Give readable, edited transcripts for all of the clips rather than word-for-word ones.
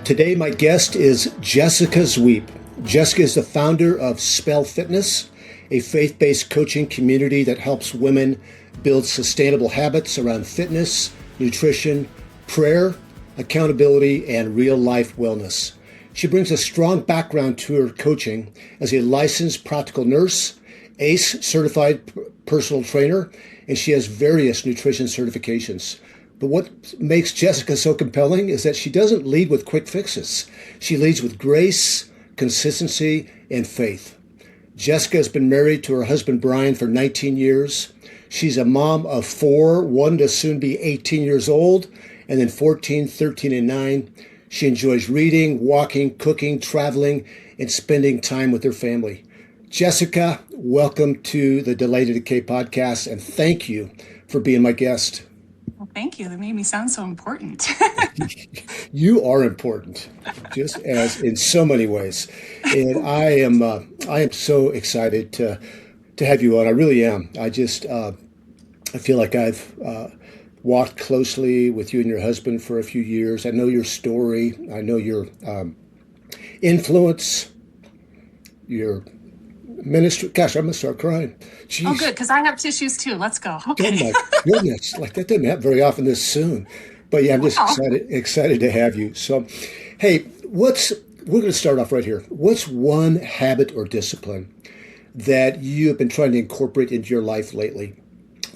Today, my guest is Jessica Zwiep. Jessica is the founder of Spell Fitness, a faith-based coaching community that helps women build sustainable habits around fitness, nutrition, prayer, accountability, and real-life wellness. She brings a strong background to her coaching as a licensed practical nurse, ACE certified personal trainer, and she has various nutrition certifications. But what makes Jessica so compelling is that she doesn't lead with quick fixes. She leads with grace, consistency, and faith. Jessica has been married to her husband, Brian, for 19 years. She's a mom of 4, one to soon be 18 years old, and then 14, 13, and 9. She enjoys reading, walking, cooking, traveling, and spending time with her family. Jessica, welcome to the Delay to Decay podcast, and thank you for being my guest. Well, thank you. That made me sound so important. You are important, just as in so many ways. And I am so excited to have you on. I really am. I feel like I've walked closely with you and your husband for a few years. I know your story. I know your influence, your ministry. Gosh, I'm gonna start crying. Jeez. Oh, good, because I have tissues too. Let's go. Okay. Oh my goodness! Like that doesn't happen very often this soon. But yeah, I'm just excited to have you. So, hey, we're going to start off right here. What's one habit or discipline that you have been trying to incorporate into your life lately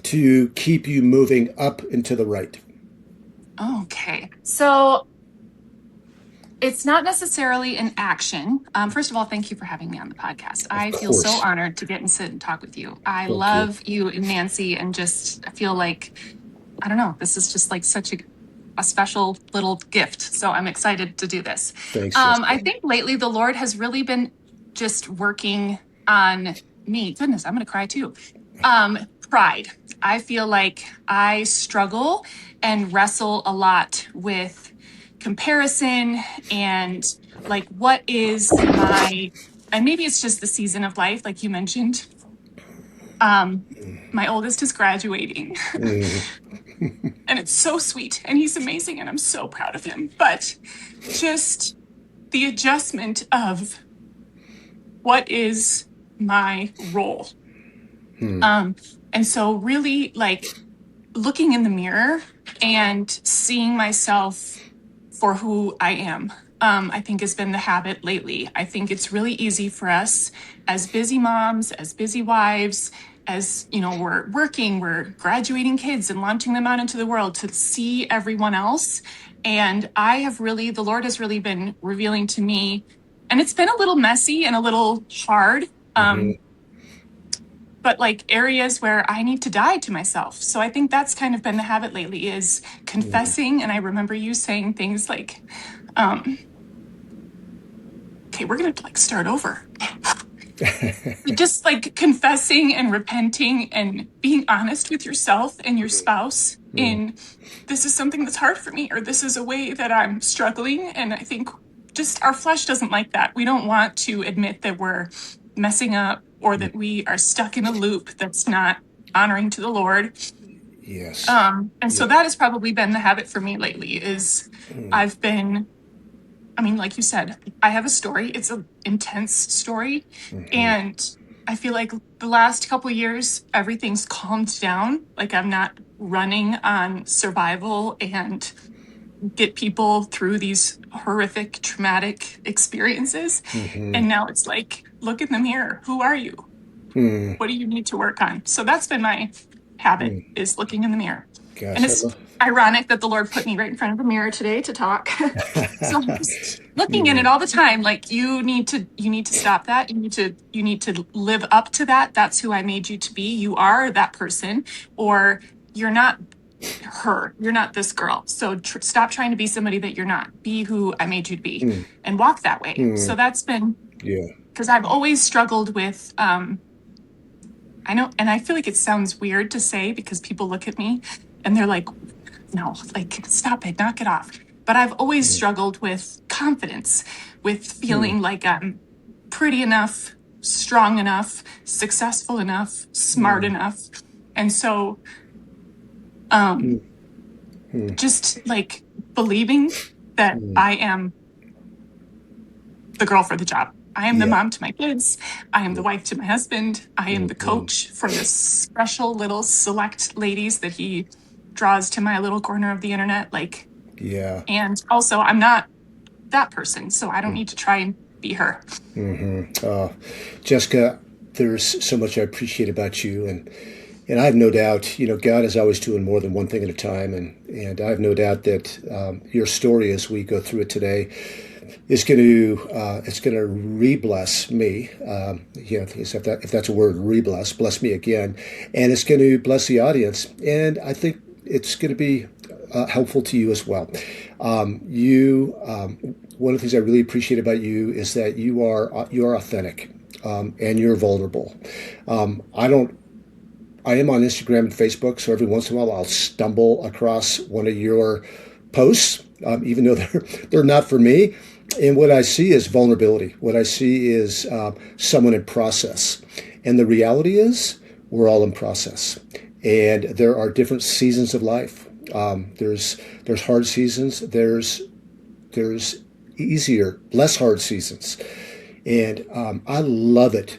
to keep you moving up and to the right? Okay. So it's not necessarily an action. First of all, thank you for having me on the podcast. I feel so honored to get and sit and talk with you. I love you and Nancy, and just I feel like, I don't know, this is just like such a special little gift. So I'm excited to do this. Thanks. I think lately the Lord has really been just working on me. Goodness, I'm going to cry too. Pride. I feel like I struggle and wrestle a lot with comparison and like what is and maybe it's just the season of life, like you mentioned. My oldest is graduating and it's so sweet and he's amazing and I'm so proud of him, but just the adjustment of what is my role. And so really like looking in the mirror and seeing myself for who I am, I think has been the habit lately. I think it's really easy for us as busy moms, as busy wives, as, you know, we're working, we're graduating kids and launching them out into the world, to see everyone else. And the Lord has really been revealing to me, and it's been a little messy and a little hard, but like areas where I need to die to myself. So I think that's kind of been the habit lately, is confessing. And I remember you saying things like, okay, we're going to like start over. Just like confessing and repenting and being honest with yourself and your spouse in, this is something that's hard for me, or this is a way that I'm struggling. And I think just our flesh doesn't like that. We don't want to admit that we're messing up or that we are stuck in a loop that's not honoring to the Lord. Yes. So that has probably been the habit for me lately, is I've been, like you said, I have a story. It's an intense story. And I feel like the last couple of years, everything's calmed down. Like I'm not running on survival and get people through these horrific, traumatic experiences. And now it's like, look in the mirror. Who are you? What do you need to work on? So that's been my habit, is looking in the mirror. Gosh, and it's ironic that the Lord put me right in front of the mirror today to talk. So I'm just looking in it all the time. Like, you need to stop that. You need to live up to that. That's who I made you to be. You are that person, or you're not her. You're not this girl. So stop trying to be somebody that you're not. Be who I made you to be, and walk that way. So that's been, because I've always struggled with, I know, and I feel like it sounds weird to say, because people look at me and they're like, no, like, stop it, knock it off. But I've always struggled with confidence, with feeling like I'm pretty enough, strong enough, successful enough, smart enough. And so just like believing that I am the girl for the job. I am the Yeah. mom to my kids. I am the wife to my husband. I am the Mm-hmm. coach for the special little select ladies that he draws to my little corner of the internet. Like, Yeah. and also I'm not that person, so I don't need to try and be her. Mm-hmm. Jessica, there's so much I appreciate about you, and I have no doubt, God is always doing more than one thing at a time, and I have no doubt that your story as we go through it today is going to it's going to re-bless me. If that's a word, bless me again, and it's going to bless the audience, and I think it's going to be helpful to you as well. One of the things I really appreciate about you is that you're authentic, and you're vulnerable. I don't. I am on Instagram and Facebook, so every once in a while I'll stumble across one of your posts, even though they're not for me. And what I see is vulnerability. What I see is someone in process. And the reality is, we're all in process. And there are different seasons of life. There's hard seasons. There's easier, less hard seasons. And I love it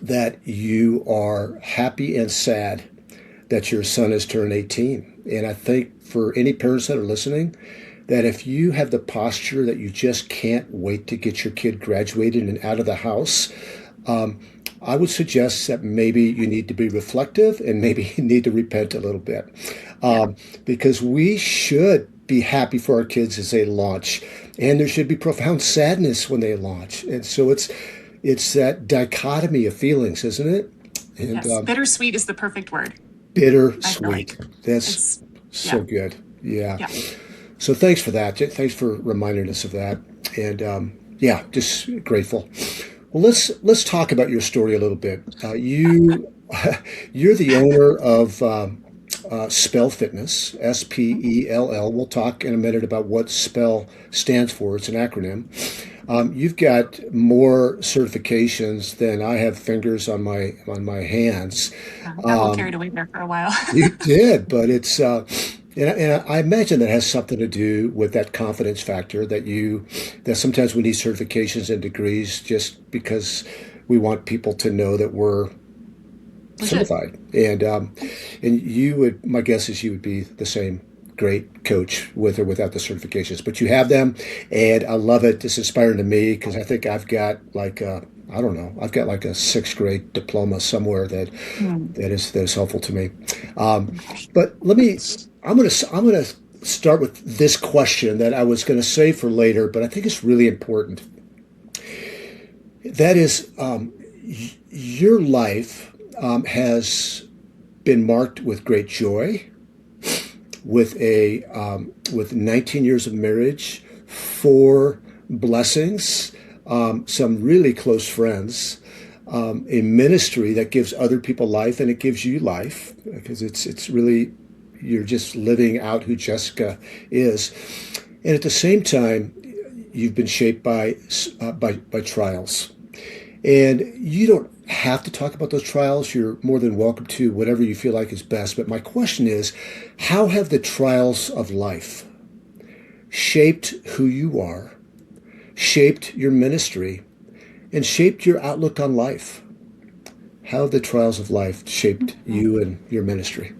that you are happy and sad that your son has turned 18. And I think for any parents that are listening, that if you have the posture that you just can't wait to get your kid graduated and out of the house, I would suggest that maybe you need to be reflective and maybe you need to repent a little bit. Yeah. Because we should be happy for our kids as they launch, and there should be profound sadness when they launch. And so it's that dichotomy of feelings, isn't it? And Yes. Bittersweet is the perfect word. I feel bittersweet. like That's it's, so yeah. good. Yeah. Yeah. So thanks for that. Thanks for reminding us of that. And yeah, just grateful. Well, let's talk about your story a little bit. You're the owner of Spell Fitness, Spell. We'll talk in a minute about what Spell stands for. It's an acronym. You've got more certifications than I have fingers on my hands. I got a little carried away there for a while. You did, but it's and I imagine that has something to do with that confidence factor that sometimes we need certifications and degrees just because we want people to know that we're Legit. certified. And you would, my guess is you would be the same great coach with or without the certifications, but you have them, and I love it. It's inspiring to me because I think I've got like I don't know, I've got like a sixth grade diploma somewhere Mm. that is helpful to me. But I'm gonna start with this question that I was going to save for later, but I think it's really important. That is, your life has been marked with great joy, with 19 years of marriage, 4 blessings, some really close friends, a ministry that gives other people life, and it gives you life because it's really, you're just living out who Jessica is, and at the same time, you've been shaped by trials, and you don't have to talk about those trials. You're more than welcome to, whatever you feel like is best. But my question is, how have the trials of life shaped who you are, shaped your ministry, and shaped your outlook on life? How have the trials of life shaped you and your ministry?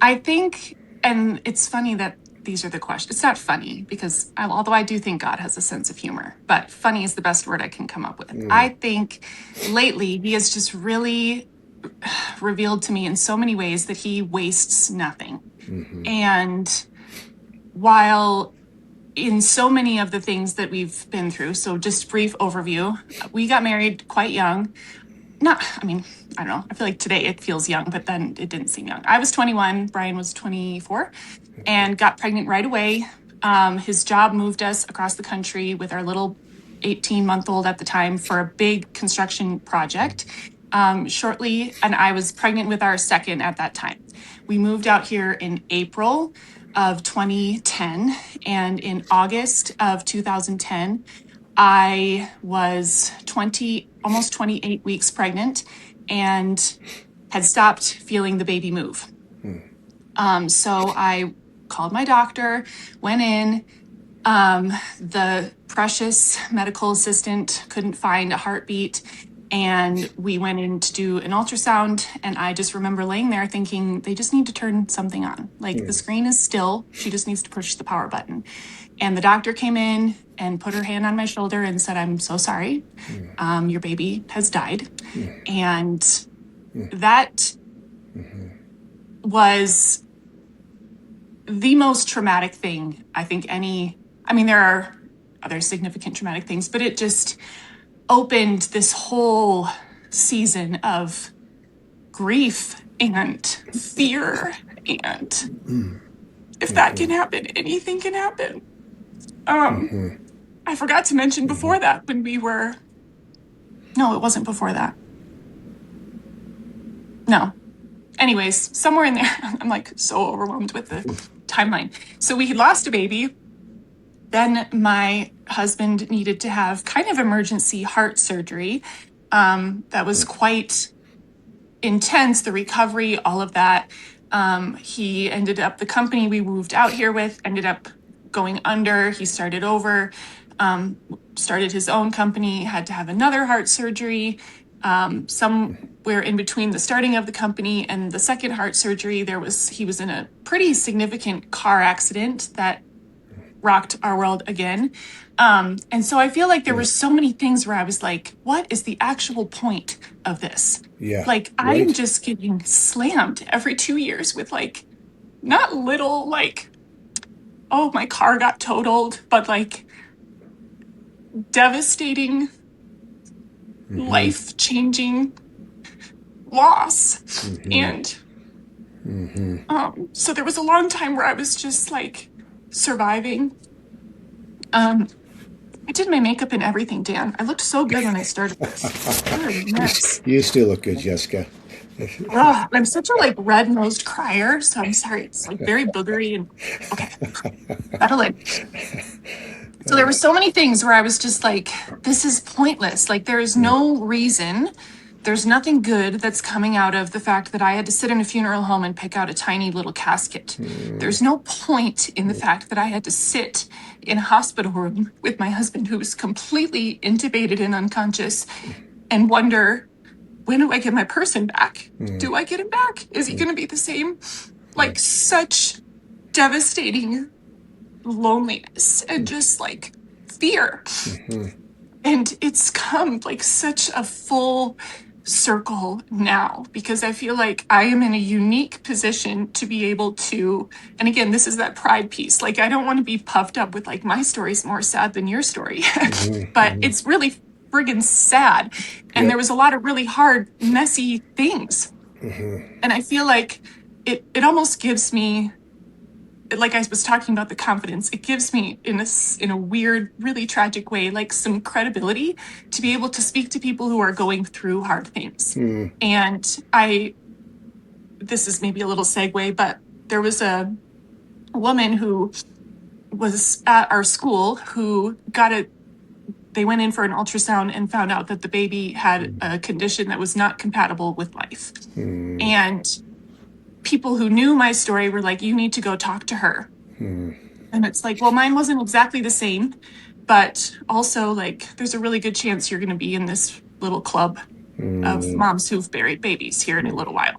I think, and it's funny that these are the questions. It's not funny because although I do think God has a sense of humor, but funny is the best word I can come up with. I think lately he has just really revealed to me in so many ways that he wastes nothing. Mm-hmm. And while in so many of the things that we've been through, so just brief overview, we got married quite young. I mean, I don't know. I feel like today it feels young, but then it didn't seem young. I was 21, Brian was 24, and got pregnant right away. His job moved us across the country with our little 18-month-old at the time for a big construction project. Shortly, and I was pregnant with our second at that time. We moved out here in April of 2010, and in August of 2010, I was almost 28 weeks pregnant and had stopped feeling the baby move. So I called my doctor, went in, The precious medical assistant couldn't find a heartbeat. And we went in to do an ultrasound. And I just remember laying there thinking, they just need to turn something on. Like the screen is still, she just needs to push the power button. And the doctor came in and put her hand on my shoulder and said, I'm so sorry. Your baby has died. And that was the most traumatic thing I think there are other significant traumatic things, but it just opened this whole season of grief and fear. And if that can happen, anything can happen. I forgot to mention before that no, it wasn't before that. No. Anyways, somewhere in there, I'm like so overwhelmed with the timeline. So we had lost a baby. Then my husband needed to have kind of emergency heart surgery. That was quite intense, the recovery, all of that. The company we moved out here with ended up going under. He started over, started his own company, had to have another heart surgery. Somewhere in between the starting of the company and the second heart surgery, he was in a pretty significant car accident that rocked our world again. And so I feel like there were so many things where I was like, what is the actual point of this? Yeah. Like, I'm just getting slammed every 2 years with like, not little, like, oh, my car got totaled, but like devastating, life-changing loss. And so there was a long time where I was just like surviving. I did my makeup and everything, Dan. I looked so good when I started this. What a mess. You still look good, Jessica. I'm such a like red-nosed crier, so I'm sorry. It's like very boogery and okay. That'll it. So there were so many things where I was just like, this is pointless. Like there is no reason. There's nothing good that's coming out of the fact that I had to sit in a funeral home and pick out a tiny little casket. There's no point in the fact that I had to sit in a hospital room with my husband who was completely intubated and unconscious and wonder, when do I get my person back? Do I get him back? Is he going to be the same? Like such devastating loneliness and just like fear. And it's come like such a full circle now because I feel like I am in a unique position to be able to, and again, this is that pride piece. Like, I don't want to be puffed up with like my story's more sad than your story, but it's really friggin' sad. And there was a lot of really hard, messy things. And I feel like it almost gives me, like I was talking about the confidence, it gives me in a weird, really tragic way, like some credibility to be able to speak to people who are going through hard things. And this is maybe a little segue, but there was a woman who was at our school who they went in for an ultrasound and found out that the baby had a condition that was not compatible with life. And people who knew my story were like, you need to go talk to her. And it's like, well, mine wasn't exactly the same, but also like, there's a really good chance you're going to be in this little club of moms who've buried babies here in a little while.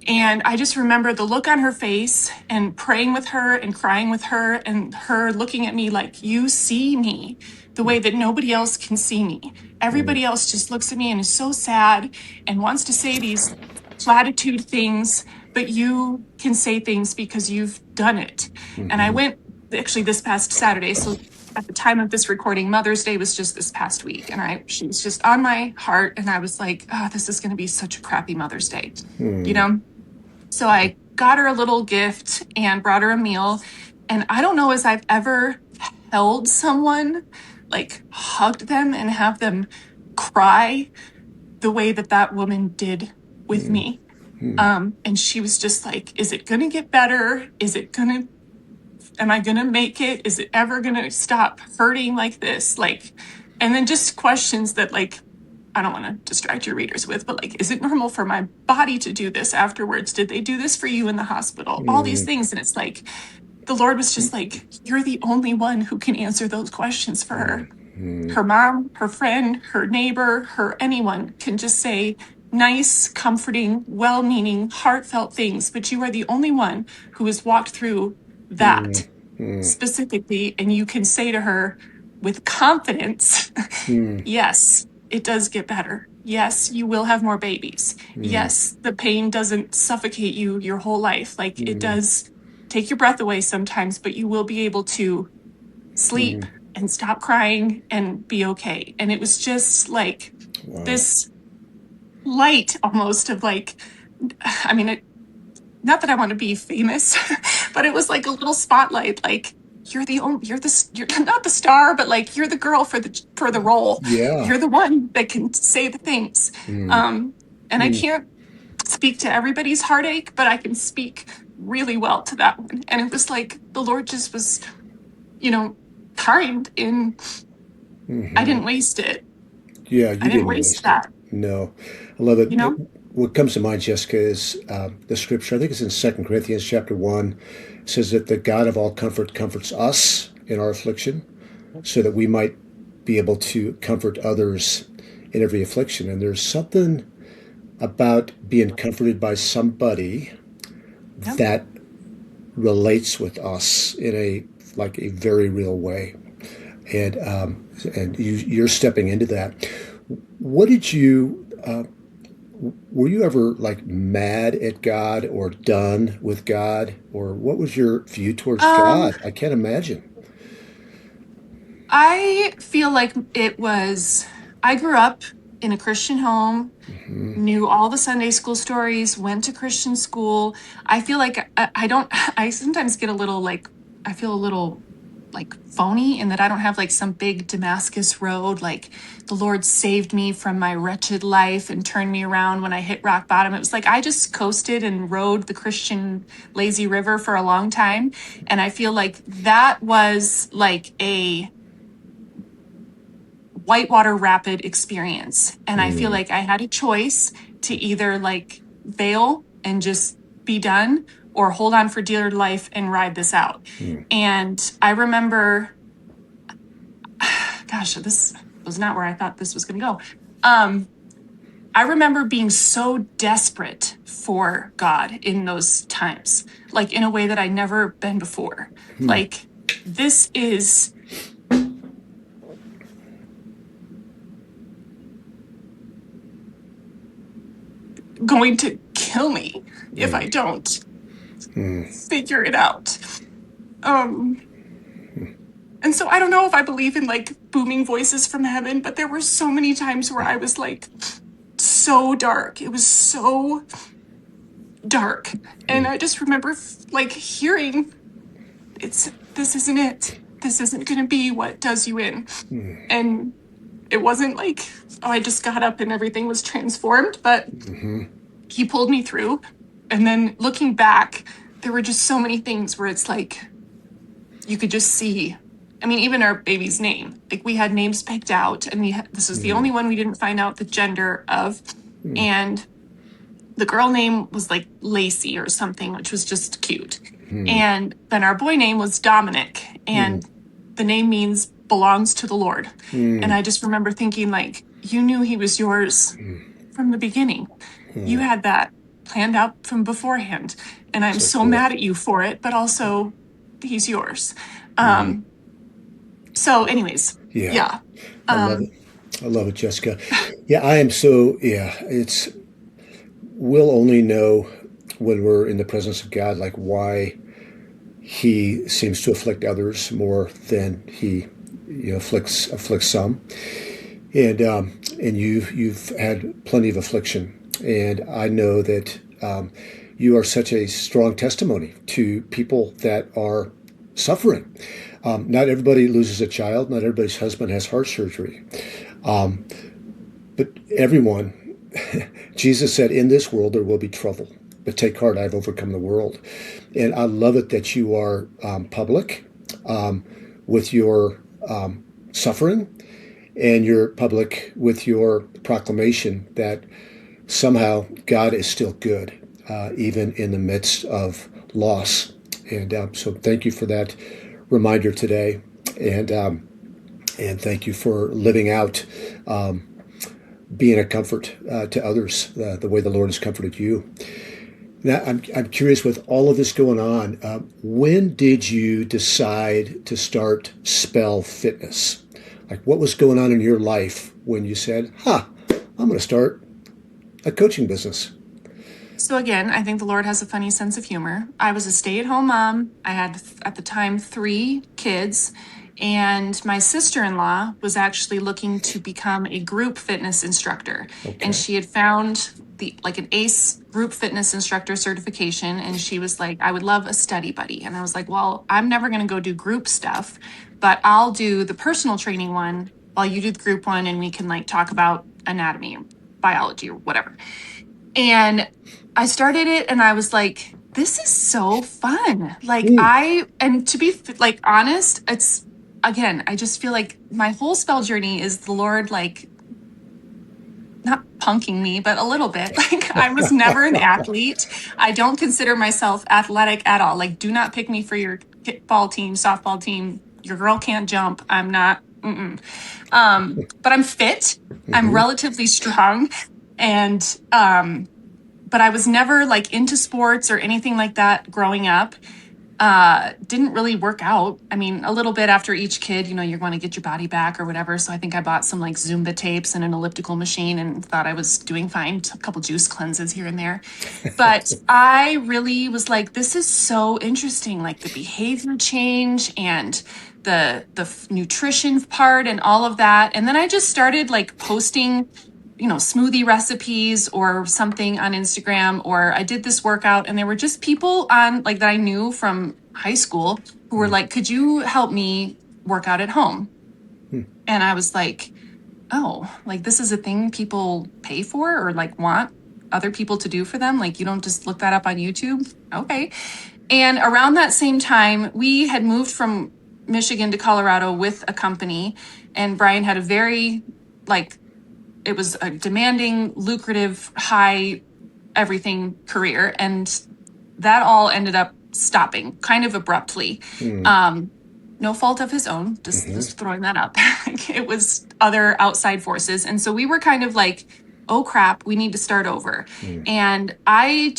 And I just remember the look on her face and praying with her and crying with her and her looking at me like, you see me the way that nobody else can see me. Everybody else just looks at me and is so sad and wants to say these platitude things, but you can say things because you've done it. And I went actually this past Saturday. So at the time of this recording, Mother's Day was just this past week. And she was just on my heart. And I was like, oh, this is going to be such a crappy Mother's Day, you know? So I got her a little gift and brought her a meal. And I don't know as I've ever held someone, like hugged them and have them cry the way that woman did with me. And she was just like, is it going to get better? Am I going to make it? Is it ever going to stop hurting like this? Like, and then just questions that like, I don't want to distract your readers with, but like, is it normal for my body to do this afterwards? Did they do this for you in the hospital? All these things. And it's like, the Lord was just like, you're the only one who can answer those questions for her. Mm. Her mom, her friend, her neighbor, her anyone can just say nice, comforting, well-meaning, heartfelt things, but you are the only one who has walked through that Mm. specifically, and you can say to her with confidence, Mm. yes, it does get better. Yes, you will have more babies. Mm. Yes, the pain doesn't suffocate you your whole life. Like it Mm. does take your breath away sometimes, but you will be able to sleep Mm. and stop crying and be okay. And it was just like Wow. this light almost of like, I mean, not that I want to be famous, but it was like a little spotlight. Like you're the only, you're not the star, but like you're the girl for the role. Yeah. You're the one that can say the things. Mm. Um, and I Mm. can't speak to everybody's heartache, but I can speak really well to that one. And it was like the Lord just was, you know, kind in I Mm-hmm. didn't waste it. Yeah, I you didn't didn't waste waste it. that, No, I love it. you know? What comes to mind, Jessica, is the scripture. I think it's in 2 Corinthians chapter 1. It says that the God of all comfort comforts us in our affliction so that we might be able to comfort others in every affliction. And there's something about being comforted by somebody Yep. that relates with us in a very real way. And you're stepping into that. What did you were you ever like mad at God or done with God, or what was your view towards Um, God? I can't imagine. I feel like I grew up in a Christian home, Hmm. knew all the Sunday school stories, went to Christian school. I feel like I don't, I sometimes get a little like, I feel a little like phony in that I don't have like some big Damascus road, like the Lord saved me from my wretched life and turned me around when I hit rock bottom. It was like I just coasted and rode the Christian lazy river for a long time. And I feel like that was like a whitewater rapid experience. And I feel Mm. like I had a choice to either like bail and just be done or hold on for dear life and ride this out. Mm. And I remember, gosh, this was not where I thought this was going to go. I remember being so desperate for God in those times, like in a way that I'd never been before. Mm. Like, this is going to kill me if I don't Mm. figure it out. Um, and so I don't know if I believe in like booming voices from heaven, but there were so many times where I was like so dark. It was so dark. And I just remember like hearing this isn't it. This isn't going to be what does you in. And it wasn't like, oh, I just got up and everything was transformed, but Mm-hmm. he pulled me through. And then looking back, there were just so many things where it's like, you could just see. I mean, even our baby's name, like we had names picked out and this was the only one we didn't find out the gender of. And the girl name was like Lacey or something, which was just cute. Mm. And then our boy name was Dominic, Mm. and the name means belongs to the Lord. And Mm. I just remember thinking, like, you knew he was yours from the beginning. You Mm. had that planned out from beforehand. And I'm So so cool. mad at you for it, but also he's yours. Mm. So, anyways, Yeah, yeah. I love it. Um, I love it, Jessica. Yeah, I am so, yeah, we'll only know when we're in the presence of God, like why he seems to afflict others more than he, afflicts some. And you've had plenty of affliction, and I know that you are such a strong testimony to people that are suffering. Not everybody loses a child. Not everybody's husband has heart surgery. But everyone, Jesus said, in this world there will be trouble. But take heart, I've overcome the world. And I love it that you are public with your suffering, and you're public with your proclamation that somehow God is still good, even in the midst of loss And so thank you for that reminder today. And thank you for living out being a comfort to others the way the Lord has comforted you. Now, I'm curious, with all of this going on, when did you decide to start Spell Fitness? Like, what was going on in your life when you said, I'm going to start a coaching business? So again, I think the Lord has a funny sense of humor. I was a stay-at-home mom. I had at the time 3 kids, and my sister-in-law was actually looking to become a group fitness instructor. And Okay. she had found an ACE group fitness instructor certification, and she was like, I would love a study buddy. And I was like, well, I'm never going to go do group stuff, but I'll do the personal training one while you do the group one, and we can like talk about anatomy or biology or whatever. And I started it and I was like, this is so fun. Mm. And to be like honest, it's again, I just feel like my whole spell journey is the Lord, like not punking me, but a little bit. Like I was never an athlete. I don't consider myself athletic at all. Like, do not pick me for your kickball team, softball team. Your girl can't jump. I'm not. But I'm fit. I'm Mm-hmm. relatively strong, and but I was never like into sports or anything like that growing up. Didn't really work out. I mean, a little bit after each kid, you're going to get your body back or whatever. So I think I bought some like Zumba tapes and an elliptical machine and thought I was doing fine. A couple juice cleanses here and there. But I really was like, this is so interesting, like the behavior change and the nutrition part and all of that. And then I just started like posting smoothie recipes or something on Instagram, or I did this workout and there were just people on like that I knew from high school who were like, could you help me work out at home? And I was like, oh, like this is a thing people pay for or like want other people to do for them. Like you don't just look that up on YouTube. Okay. And around that same time, we had moved from Michigan to Colorado with a company, and Brian had a very like it was a demanding, lucrative, high everything career. And that all ended up stopping kind of abruptly. No fault of his own, just throwing that out there. It was other outside forces. And so we were kind of like, oh crap, we need to start over. And I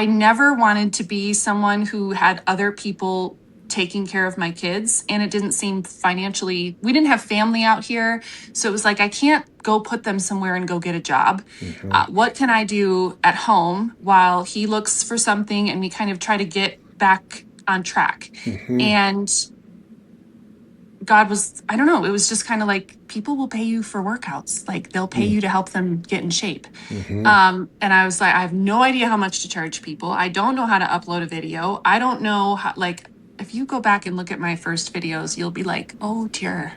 never wanted to be someone who had other people taking care of my kids. And it didn't seem financially, we didn't have family out here. So it was like, I can't go put them somewhere and go get a job. What can I do at home while he looks for something and we kind of try to get back on track? And God was, I don't know, it was just kind of like people will pay you for workouts. Like they'll pay you to help them get in shape. And I was like, I have no idea how much to charge people. I don't know how to upload a video. I don't know how, like, if you go back and look at my first videos, you'll be like, oh dear,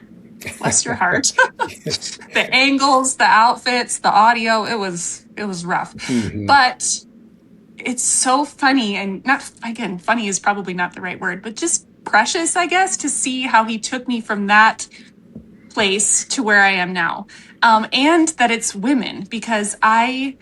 bless your heart. The angles, the outfits, the audio, it was rough. But it's so funny, and not, again, funny is probably not the right word, but just precious, I guess, to see how he took me from that place to where I am now. And that it's women, because I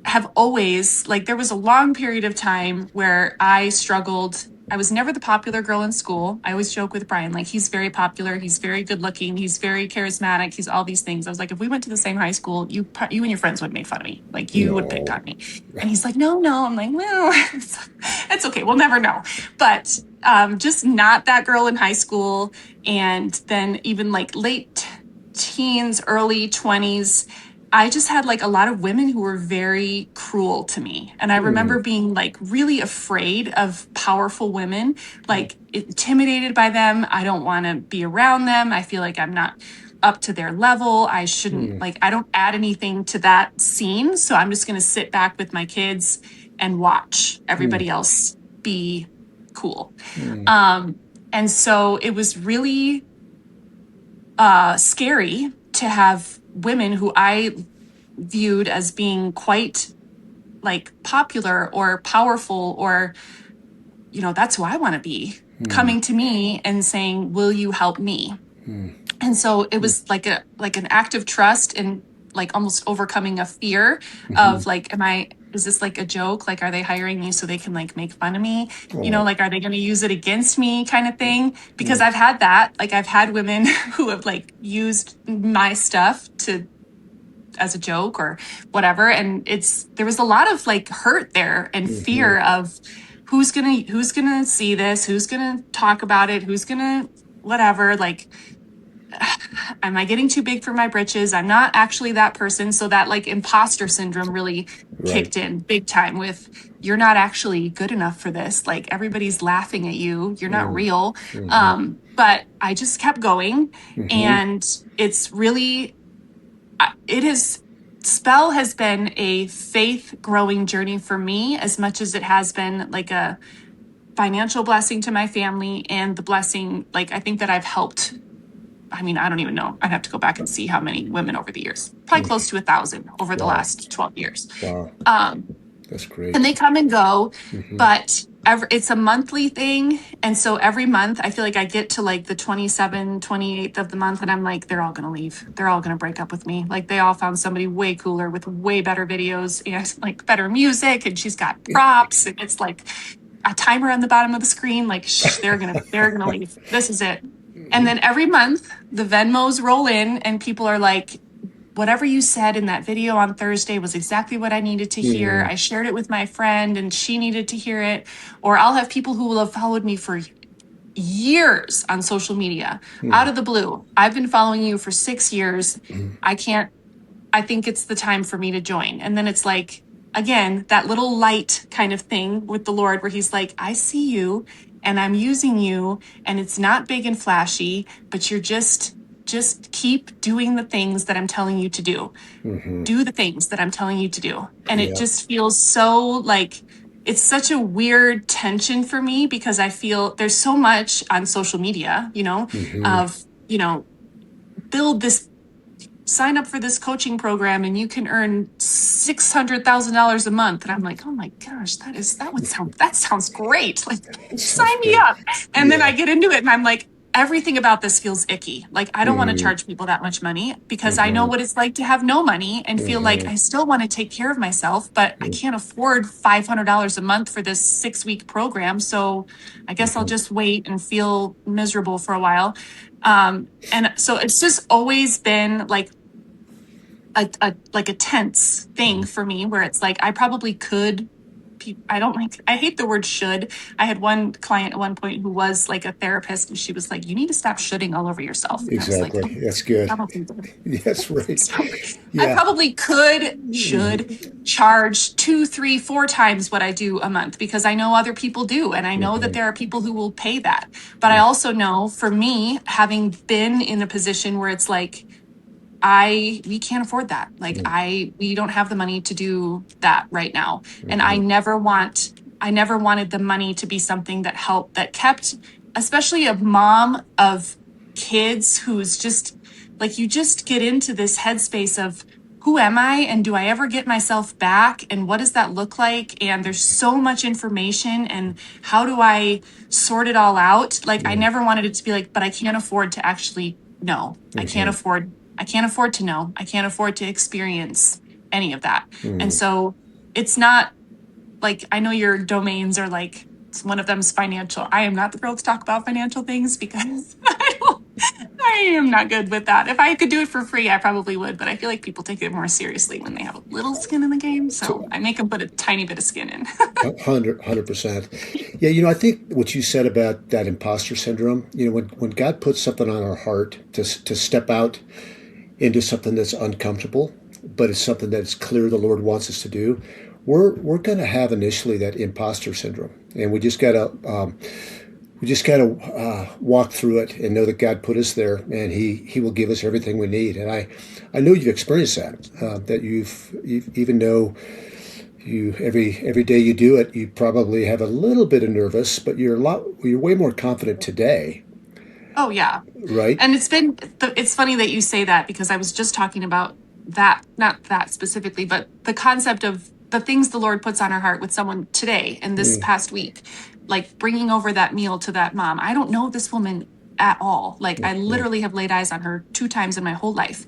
have always, like, there was a long period of time where I struggled. I was never the popular girl in school. I always joke with Brian, like, he's very popular. He's very good looking. He's very charismatic. He's all these things. I was like, if we went to the same high school, you and your friends would make fun of me. Like, you would pick on me. And he's like, no. I'm like, well, it's okay. We'll never know. But just not that girl in high school. And then even like late teens, early 20s, I just had like a lot of women who were very cruel to me. And I remember being like really afraid of powerful women, like intimidated by them. I don't want to be around them. I feel like I'm not up to their level. I shouldn't, like, I don't add anything to that scene. So I'm just going to sit back with my kids and watch everybody else be cool. And so it was really scary to have women who I viewed as being quite like popular or powerful or, that's who I want to be, coming to me and saying, will you help me? And so it was like an act of trust and like almost overcoming a fear Mm-hmm. of like, is this like a joke? Like, are they hiring me so they can like make fun of me? Oh. Like, are they going to use it against me kind of thing? Because I've had that. Like, I've had women who have like used my stuff as a joke or whatever. And there was a lot of like hurt there and Mm-hmm. fear of who's gonna see this, who's gonna talk about it, who's gonna whatever. Like, am I getting too big for my britches? I'm not actually that person. So that like imposter syndrome really Right. kicked in big time with, you're not actually good enough for this. Like, everybody's laughing at you. You're not real. Mm-hmm. But I just kept going, Mm-hmm. and it's really, it is, spell has been a faith growing journey for me as much as it has been like a financial blessing to my family, and the blessing, like, I think that I've helped. I mean, I don't even know. I'd have to go back and see how many women over the years, probably close to 1,000 over the Wow. last 12 years. Wow. Um, That's and great. they come and go, Mm-hmm. but it's a monthly thing. And so every month I feel like I get to like the 27th, 28th of the month, and I'm like, they're all going to leave. They're all going to break up with me. Like, they all found somebody way cooler with way better videos and like better music. And she's got props, and it's like a timer on the bottom of the screen. Like, shh, they're gonna leave. This is it. And then every month the Venmos roll in, and people are like, whatever you said in that video on Thursday was exactly what I needed to hear. Mm-hmm. I shared it with my friend and she needed to hear it. Or I'll have people who will have followed me for years on social media out of the blue. I've been following you for 6 years. I can't, I think it's the time for me to join. And then it's like, again, that little light kind of thing with the Lord where he's like, I see you and I'm using you, and it's not big and flashy, but you're just keep doing the things that I'm telling you to do. Mm-hmm. Do the things that I'm telling you to do. And it Yeah. just feels so like, it's such a weird tension for me because I feel there's so much on social media, Mm-hmm. of, build this, sign up for this coaching program and you can earn $600,000 a month. And I'm like, oh my gosh, that sounds great. Like, sign Sounds me great. up. And then Yeah. I get into it and I'm like, everything about this feels icky. Like, I don't want to Mm-hmm. charge people that much money because I know Mm-hmm. what it's like to have no money and feel like Mm-hmm. I still want to take care of myself, but I can't afford $500 a month for this 6-week program. So I guess I'll Mm-hmm. just wait and feel miserable for a while. And so it's just always been like like a tense thing for me where it's like I probably could, I don't like, I hate the word should. I had one client at one point who was like a therapist, and she was like, you need to stop shoulding all over yourself. And I was like, Exactly. oh, That's good. probably. That's right. So I Yeah. probably could, should Mm-hmm. charge 2, 3, 4 times what I do a month because I know other people do. And I know that Mm-hmm. there are people who will pay that. But I also know, for me, having been in a position where it's like, we can't afford that. Like, we don't have the money to do that right now. And Mm-hmm. I never wanted the money to be something that kept, especially a mom of kids who's just like, you just get into this headspace of, who am I? And do I ever get myself back? And what does that look like? And there's so much information, and how do I sort it all out? Like, I never wanted it to be like, but I can't afford to actually know. Mm-hmm. I can't afford to know. I can't afford to experience any of that. And Mm-hmm. so it's not like, I know your domains are like, one of them's financial. I am not the girl to talk about financial things because I am not good with that. If I could do it for free, I probably would, but I feel like people take it more seriously when they have a little skin in the game. So I make them put a tiny bit of skin in. 100%. Yeah, I think what you said about that imposter syndrome, when God puts something on our heart to step out into something that's uncomfortable, but it's something that's clear the Lord wants us to do, we're going to have initially that imposter syndrome, and we just gotta walk through it and know that God put us there, and He will give us everything we need. And I know you've experienced that. That you've even though you every day you do it, you probably have a little bit of nervous, but you're way more confident today, Oh, yeah. right? And it's funny that you say that because I was just talking about that, not that specifically, but the concept of the things the Lord puts on our heart with someone today and this Mm, past week, like bringing over that meal to that mom. I don't know this woman at all. Like, I mm, literally have laid eyes on her 2 times in my whole life.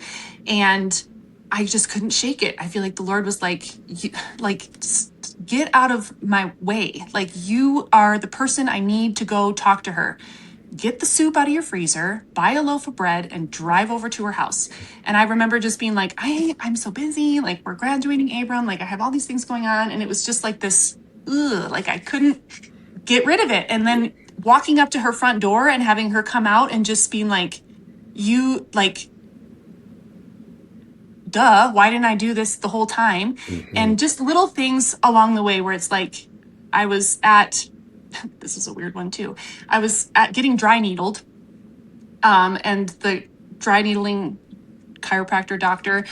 And I just couldn't shake it. I feel like the Lord was like, get out of my way. Like, you are the person I need to go talk to her. Get the soup out of your freezer, buy a loaf of bread, and drive over to her house. And I remember just being like, I'm so busy. Like, we're graduating Abram. Like, I have all these things going on. And it was just like this, like I couldn't get rid of it. And then walking up to her front door and having her come out and just being like, you like, duh, why didn't I do this the whole time? And just little things along the way where it's like, I was at, this is a weird one too. I was at getting dry needled. And the dry needling chiropractor doctor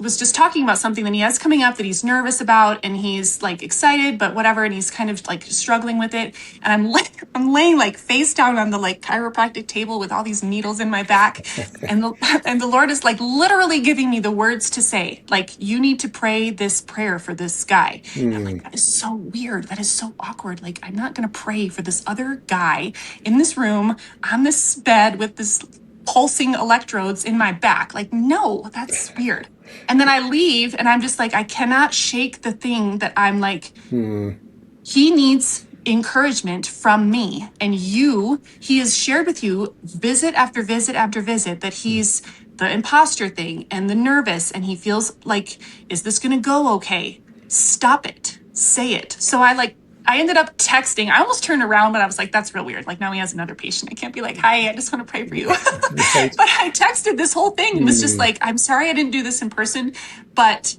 was just talking about something that he has coming up that he's nervous about, and he's like excited, but whatever. And he's kind of like struggling with it. And I'm laying like face down on the like chiropractic table with all these needles in my back. And the Lord is like literally giving me the words to say, like, you need to pray this prayer for this guy. And I'm like, that is so weird. That is so awkward. Like, I'm not going to pray for this other guy in this room on this bed with this pulsing electrodes in my back. Like, no, that's weird. And then I leave and I'm just like, I cannot shake the thing that I'm like, he needs encouragement from me. And he has shared with you visit after visit after visit that he's the imposter thing and the nervous. And he feels like, is this going to go okay? Stop it. Say it. So I ended up texting. I almost turned around, but I was like, that's real weird. Like, now he has another patient. I can't be like, hi, I just want to pray for you. Right. But I texted this whole thing and was just like, I'm sorry I didn't do this in person, but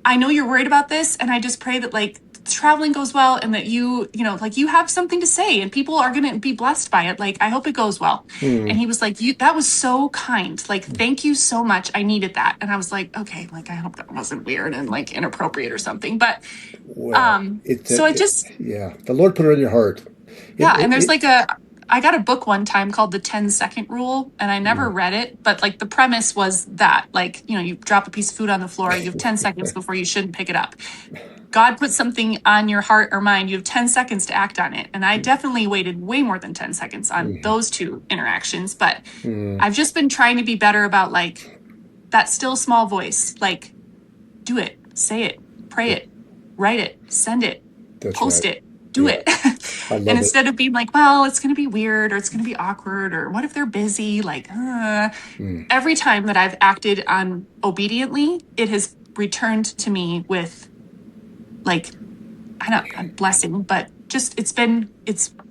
I know you're worried about this. And I just pray that like traveling goes well and that like you have something to say and people are going to be blessed by it. Like, I hope it goes well. And he was like, that was so kind. Like, thank you so much. I needed that. And I was like, okay, like, I hope that wasn't weird and like inappropriate or something. But, Well, so I just, yeah, the Lord put it in your heart. yeah. And there's like I got a book one time called The 10-Second Rule, and I never read it, but like the premise was that, like, you drop a piece of food on the floor, you have 10 seconds before you shouldn't pick it up. God put something on your heart or mind, you have 10 seconds to act on it. And I definitely waited way more than 10 seconds on those two interactions, but I've just been trying to be better about like that still small voice, like, do it, say it, pray it, write it, send it, That's post right. it, do Yeah. it. I love And it. instead of being like, well, it's going to be weird or it's going to be awkward or what if they're busy? Like, every time that I've acted on obediently, it has returned to me with like, I don't a blessing, but just it's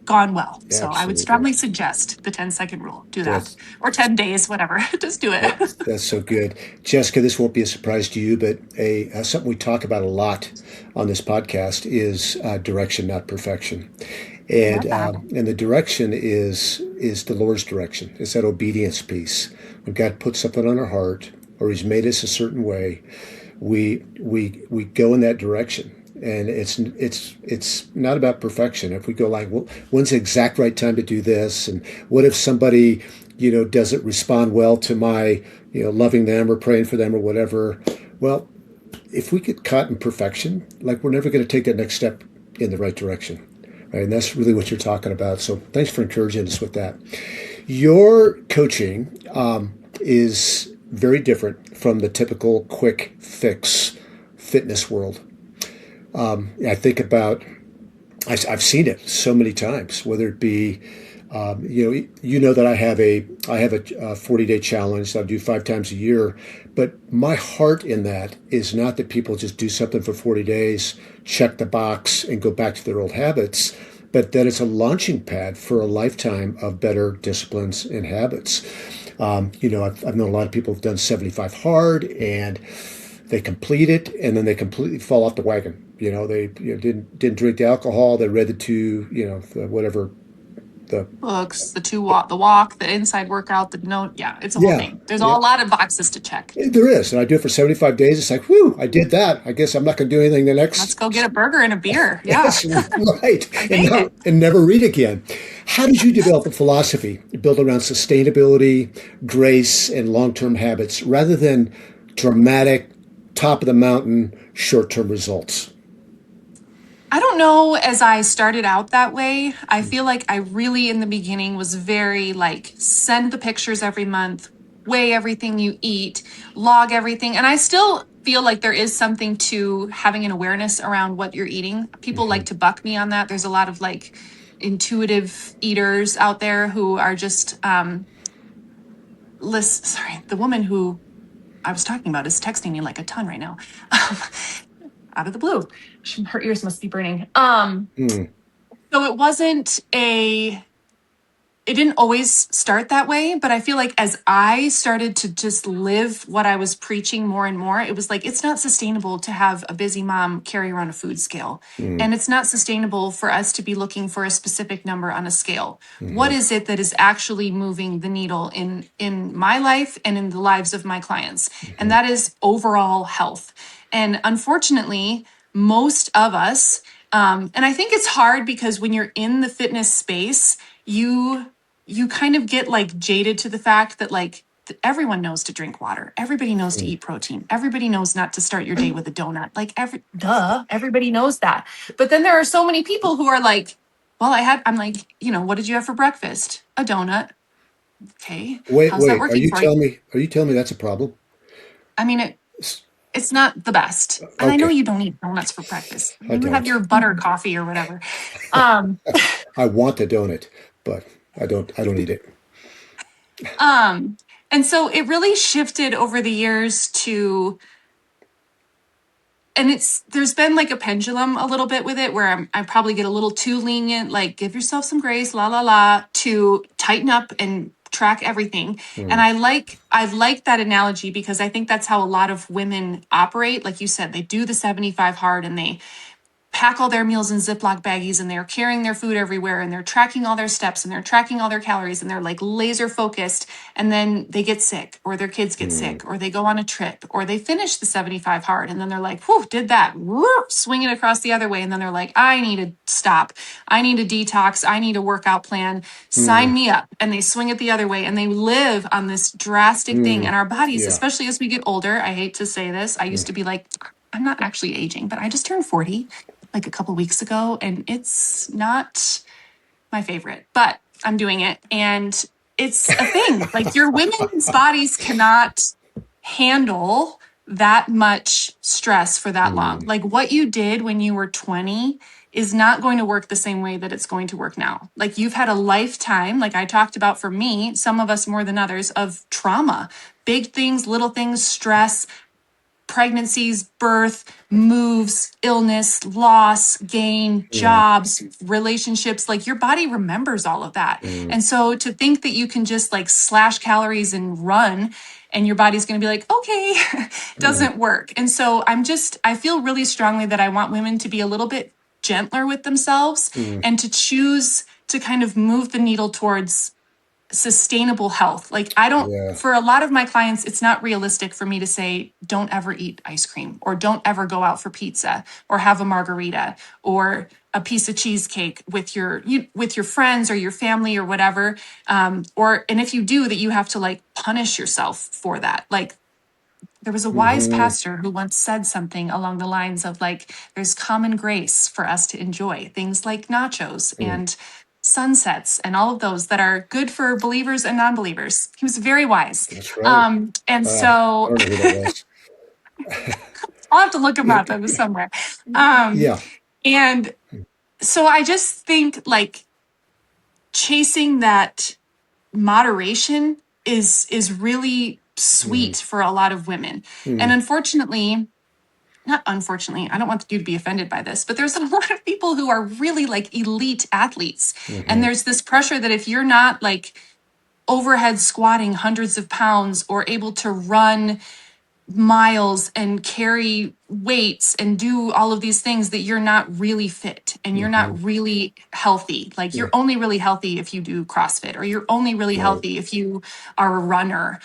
gone well. So I would Absolutely. strongly suggest the 10-second rule. Do that. That's Or 10 days, whatever. Just do it. that's so good, Jessica. This won't be a surprise to you, but something we talk about a lot on this podcast is direction, not perfection. And Love that. and the direction is the Lord's direction. It's that obedience piece. When God puts something on our heart, or He's made us a certain way, we go in that direction. And it's not about perfection. If we go like, well, when's the exact right time to do this? And what if somebody, doesn't respond well to my, loving them or praying for them or whatever? Well, if we get caught in perfection, like we're never going to take that next step in the right direction. Right? And that's really what you're talking about. So thanks for encouraging us with that. Your coaching is very different from the typical quick fix fitness world. I think about, I've seen it so many times, whether it be, that I have a 40-day challenge that I do 5 times a year, but my heart in that is not that people just do something for 40 days, check the box and go back to their old habits, but that it's a launching pad for a lifetime of better disciplines and habits. I've known a lot of people who've done 75 hard and they complete it and then they completely fall off the wagon. They didn't drink the alcohol. They read the two, whatever. The Books, the walk, the inside workout, the note. Yeah, it's a whole yeah, thing. There's a yeah, lot of boxes to check. there is, and I do it for 75 days. It's like, whew, I did that. I guess I'm not going to do anything the Let's next. go get a burger and a beer. Yeah, That's right, I made it. and never read again. How did you develop a philosophy built around sustainability, grace, and long-term habits rather than dramatic, top of the mountain, short-term results? I don't know, as I started out that way, I feel like I really in the beginning was very like, send the pictures every month, weigh everything you eat, log everything. And I still feel like there is something to having an awareness around what you're eating. People like to buck me on that. There's a lot of like intuitive eaters out there who are just sorry, the woman who I was talking about is texting me like a ton right now. Out of the blue. Her ears must be burning. So it didn't always start that way, but I feel like as I started to just live what I was preaching more and more, it was like, it's not sustainable to have a busy mom carry around a food scale. And it's not sustainable for us to be looking for a specific number on a scale. What is it that is actually moving the needle in my life and in the lives of my clients? And that is overall health. And unfortunately, most of us, and I think it's hard because when you're in the fitness space, you kind of get like jaded to the fact that like everyone knows to drink water. Everybody knows to eat protein. Everybody knows not to start your day with a donut. Like everybody knows that. But then there are so many people who are like, well, I'm like, what did you have for breakfast? A donut. Okay. How's that Wait. working for you? Are you telling me that's a problem? I mean, it's not the best. And I know Okay, you don't eat donuts for breakfast. I You have don't. your butter coffee or whatever. Um, I want the donut, but I don't. I don't eat it. Um, and so it really shifted over the years and there's been like a pendulum a little bit with it where I probably get a little too lenient, like give yourself some grace, la la la, to tighten up and track everything. And I like that analogy because I think that's how a lot of women operate. Like you said, they do the 75 hard and they pack all their meals in Ziploc baggies and they're carrying their food everywhere and they're tracking all their steps and they're tracking all their calories and they're like laser focused. And then they get sick or their kids get sick or they go on a trip or they finish the 75 hard. And then they're like, whew, did that, swing it across the other way. And then they're like, I need to stop. I need a detox. I need a workout plan. Sign me up. And they swing it the other way and they live on this drastic thing. And our bodies, Yeah. especially as we get older, I hate to say this, I used to be like, I'm not actually aging, but I just turned 40 like a couple weeks ago and it's not my favorite, but I'm doing it and it's a thing. Like your women's bodies cannot handle that much stress for that long. Like what you did when you were 20 is not going to work the same way that it's going to work now. Like you've had a lifetime, like I talked about for me, some of us more than others, of trauma, big things, little things, stress, pregnancies, birth, moves, illness, loss, gain, jobs, relationships, like your body remembers all of that. And so to think that you can just like slash calories and run and your body's going to be like, okay, doesn't work. And so I feel really strongly that I want women to be a little bit gentler with themselves and to choose to kind of move the needle towards sustainable health. Like Yeah. for a lot of my clients, it's not realistic for me to say, don't ever eat ice cream or don't ever go out for pizza or have a margarita or a piece of cheesecake with your friends or your family or whatever. And if you do that, you have to like punish yourself for that. Like there was a wise pastor who once said something along the lines of like, there's common grace for us to enjoy things like nachos and sunsets and all of those that are good for believers and non-believers. He was very wise. That's right. And I so don't know who that was. I'll have to look him up. It was somewhere. Um, Yeah. and so I just think like chasing that moderation is really sweet for a lot of women. And unfortunately, not unfortunately, I don't want you to be offended by this, but there's a lot of people who are really like elite athletes. And there's this pressure that if you're not like overhead squatting hundreds of pounds or able to run miles and carry weights and do all of these things that you're not really fit and you're not really healthy. Like you're only really healthy if you do CrossFit or you're only really Right. healthy if you are a runner.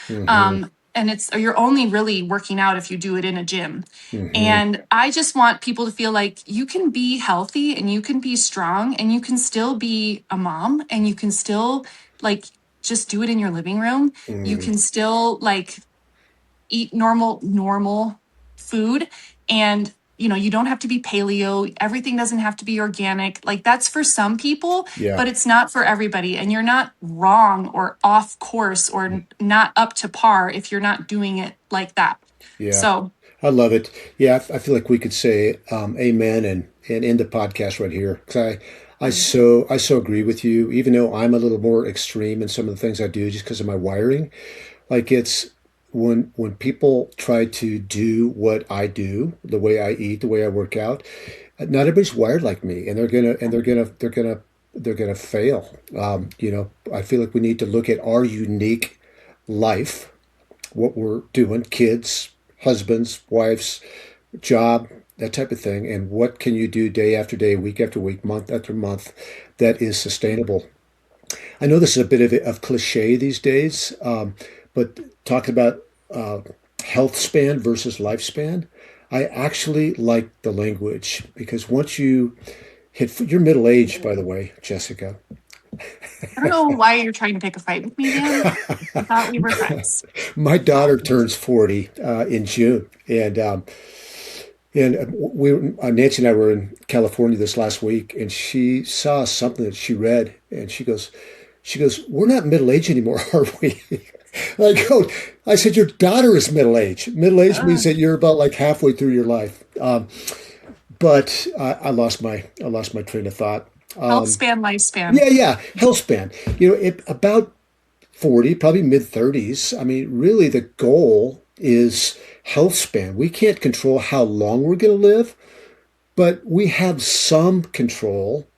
Or you're only really working out if you do it in a gym. And I just want people to feel like you can be healthy and you can be strong and you can still be a mom and you can still like just do it in your living room. You can still like eat normal food and you don't have to be paleo. Everything doesn't have to be organic. Like that's for some people, Yeah. but it's not for everybody. And you're not wrong or off course or not up to par if you're not doing it like that. Yeah. So, I love it. Yeah, I feel like we could say amen and end the podcast right here because I so agree with you. Even though I'm a little more extreme in some of the things I do, just because of my wiring, like it's when people try to do what I do, the way I eat, the way I work out, not everybody's wired like me, and they're gonna fail. I feel like we need to look at our unique life, what we're doing, kids, husbands, wives, job, that type of thing, and what can you do day after day, week after week, month after month that is sustainable. I know this is a bit of cliche these days, but talking about health span versus lifespan, I actually like the language because once you hit, you're middle aged, by the way, Jessica. I don't know why you're trying to pick a fight with me, Dan. I thought we were friends. My So, daughter turns 40 in June, and Nancy and I were in California this last week, and she saw something that she read, and she goes, "We're not middle aged anymore, are we?" I said, "Your daughter is middle aged. Middle aged uh, means that you're about like halfway through your life." But I lost my train of thought. health span, lifespan. Yeah, yeah, health span. About 40, probably mid 30s. I mean, really, the goal is health span. We can't control how long we're going to live, but we have some control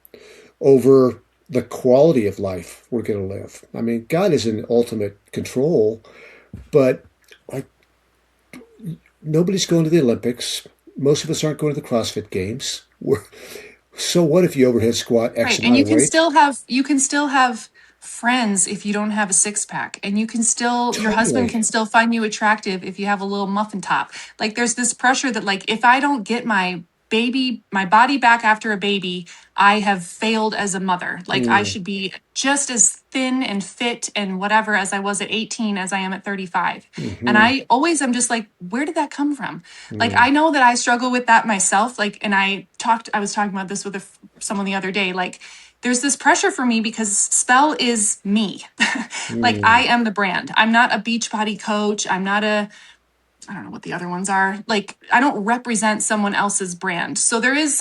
over the quality of life we're going to live. I mean, God is in ultimate control, but like nobody's going to the Olympics. Most of us aren't going to the CrossFit Games. So what if you overhead squat X Right. And amount of weight? you can still have friends if you don't have a six pack. And your husband Totally. can still find you attractive if you have a little muffin top. Like there's this pressure that like if I don't get my body back after a baby, I have failed as a mother. Like I Mm, should be just as thin and fit and whatever as I was at 18 as I am at 35. And hmm I always am just like, where did that come from? Like mm, I know that I struggle with that myself. Like, and I was talking about this with someone the other day. Like, there's this pressure for me because Spell is me. Like, I mm, am the brand. I'm not a Beachbody coach. I'm not I don't know what the other ones are. Like, I don't represent someone else's brand. So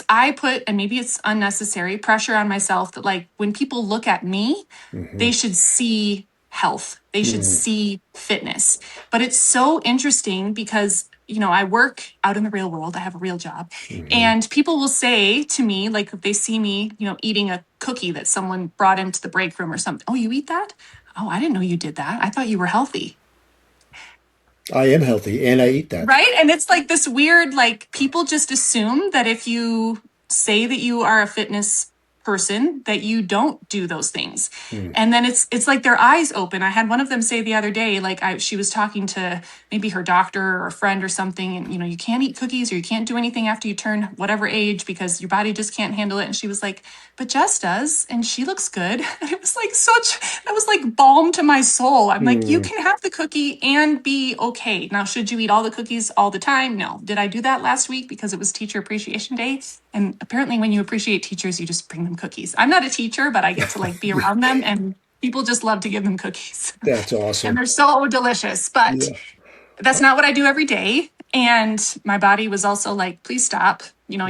I put, and maybe it's unnecessary, pressure on myself that, like, when people look at me, hmm they should see health, they should mm, see fitness. But it's so interesting because, I work out in the real world, I have a real job. hmm And people will say to me, like, if they see me, eating a cookie that someone brought into the break room or something, oh, you eat that? Oh, I didn't know you did that. I thought you were healthy. I am healthy and I eat that. Right. And it's like this weird, like people just assume that if you say that you are a fitness person, that you don't do those things. Mm, And then it's like their eyes open. I had one of them say the other day, like she was talking to maybe her doctor or a friend or something, and you can't eat cookies or you can't do anything after you turn whatever age because your body just can't handle it. And she was like, but Jess does, and she looks good. And it was like that was like balm to my soul. I'm like, you mm. can have the cookie and be okay. Now, should you eat all the cookies all the time? No. Did I do that last week because it was Teacher Appreciation Day? And apparently, when you appreciate teachers, you just bring them cookies. I'm not a teacher, but I get to like be around them, and people just love to give them cookies. That's And awesome. they're so delicious. But Yeah. that's not what I do every day. And my body was also like, please stop.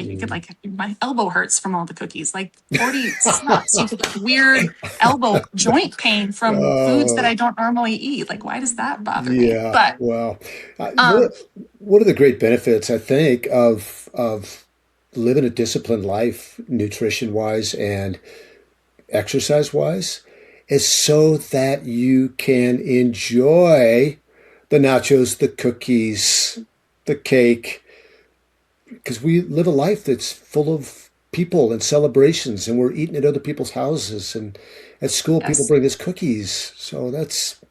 You could Mm. like, my elbow hurts from all the cookies. Like 40 sucks. You get like weird elbow joint pain from foods that Oh, I don't normally eat. Like, why does that bother me? yeah. But, Well, um, one of the great benefits I think of living a disciplined life, nutrition wise and exercise wise, is so that you can enjoy the nachos, the cookies, the cake, because we live a life that's full of people and celebrations, and we're eating at other people's houses, and at school people yes. bring us cookies. So that's,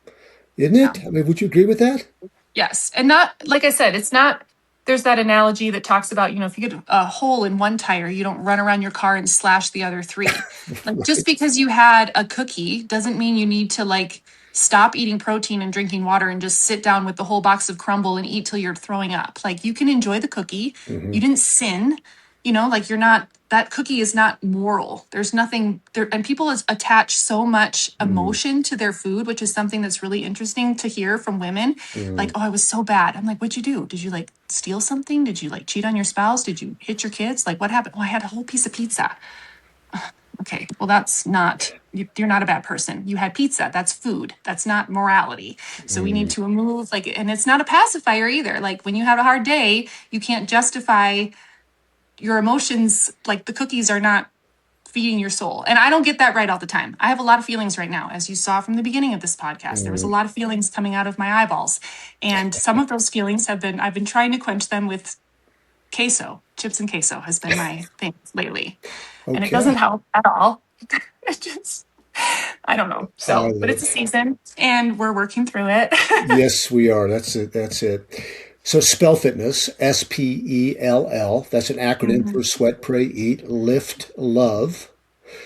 isn't Yeah. it? I mean, would you agree with that? Yes. And not, like I said, it's not, there's that analogy that talks about, if you get a hole in one tire, you don't run around your car and slash the other three. Like just Right. because you had a cookie doesn't mean you need to like stop eating protein and drinking water and just sit down with the whole box of crumble and eat till you're throwing up. Like, you can enjoy the cookie. You didn't sin, like, you're not, that cookie is not moral. There's nothing there. And people attach so much emotion to their food, which is something that's really interesting to hear from women. Like, oh, I was so bad. I'm like, what'd you do? Did you like steal something? Did you like cheat on your spouse? Did you hit your kids? Like, what happened? Oh, I had a whole piece of pizza. Okay, well, that's not, you're not a bad person. You had pizza. That's food. That's not morality. So we need to move, like, and it's not a pacifier either. Like, when you have a hard day, you can't justify your emotions. Like, the cookies are not feeding your soul. And I don't get that right all the time. I have a lot of feelings right now. As you saw from the beginning of this podcast, there was a lot of feelings coming out of my eyeballs. And some of those feelings I've been trying to quench them with queso. Chips and queso has been my thing lately. And it doesn't Okay. help at all. It just, I don't know. I So, but it's love. a season and we're working through it. Yes, we are. That's it. That's it. So, spell fitness, SPELL. That's an acronym Mhm. for sweat, pray, eat, lift, love.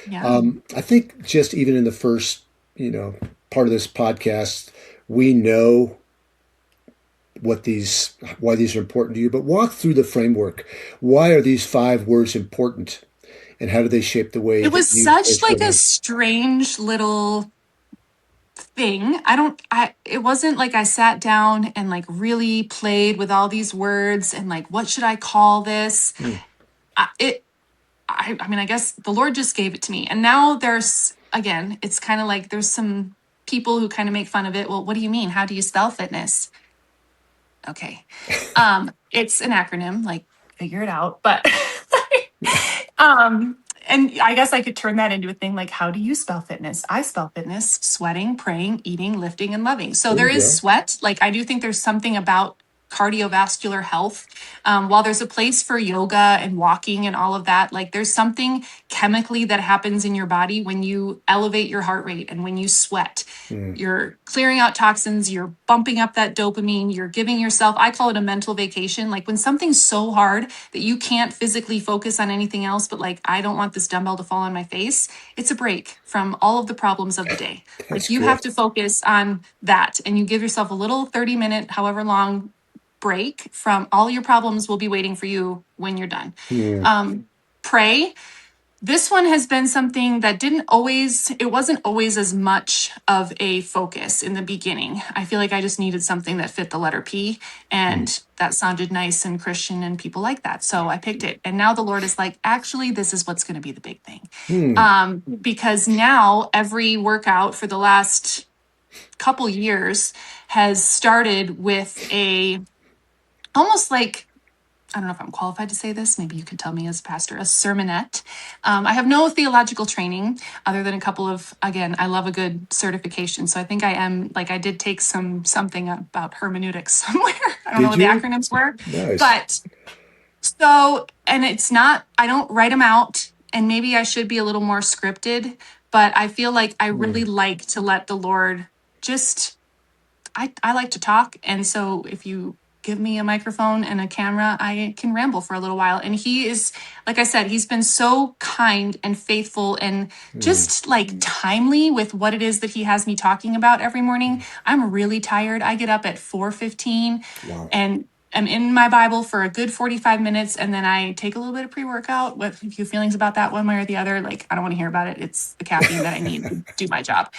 Yeah. I think just even in the first, part of this podcast, we know why these are important to you. But walk through the framework. Why are these 5 words important, and how do they shape the way It that was you such coach like a women? strange little thing. It wasn't like I sat down and like really played with all these words and like, what should I call this? Hmm. I mean, I guess the Lord just gave it to me. And now again, it's kind of like there's some people who kind of make fun of it. Well, what do you mean? How do you spell fitness? Okay. It's an acronym, like, figure it out. But um and I guess I could turn that into a thing like, how do you spell fitness? I spell fitness: sweating, praying, eating, lifting, and loving. So There there you is go. sweat. Like, I do think there's something about cardiovascular health. While there's a place for yoga and walking and all of that, like, there's something chemically that happens in your body when you elevate your heart rate and when you sweat. Hmm. You're clearing out toxins, you're bumping up that dopamine, you're giving yourself, I call it a mental vacation. Like, when something's so hard that you can't physically focus on anything else, but like, I don't want this dumbbell to fall on my face, it's a break from all of the problems of the day. Like, That's you have good. to focus on that, and you give yourself a little 30-minute, however long, break from all your problems will be waiting for you when you're done. Hmm. Pray. This one has been something that it wasn't always as much of a focus in the beginning. I feel like I just needed something that fit the letter P, and that sounded nice and Christian and people like that. So I picked it. And now the Lord is like, actually, this is what's going to be the big thing. Hmm. Because now every workout for the last couple years has started with almost like, I don't know if I'm qualified to say this. Maybe you can tell me as a pastor, a sermonette. I have no theological training other than a couple of, again, I love a good certification. So I think I am, like, I did take something about hermeneutics somewhere. I don't know Did what the you? acronyms were, Nice. but so, and it's not, I don't write them out, and maybe I should be a little more scripted, but I feel like I Hmm. really like to let the Lord just, I like to talk. And so if you give me a microphone and a camera, I can ramble for a little while. And he is, like I said, he's been so kind and faithful and Hmm. just like timely with what it is that he has me talking about every morning. I'm really tired. I get up at 4:15 Wow. and I'm in my Bible for a good 45 minutes. And then I take a little bit of pre-workout with a few feelings about that one way or the other. Like, I don't want to hear about it. It's the caffeine that I need to do my job.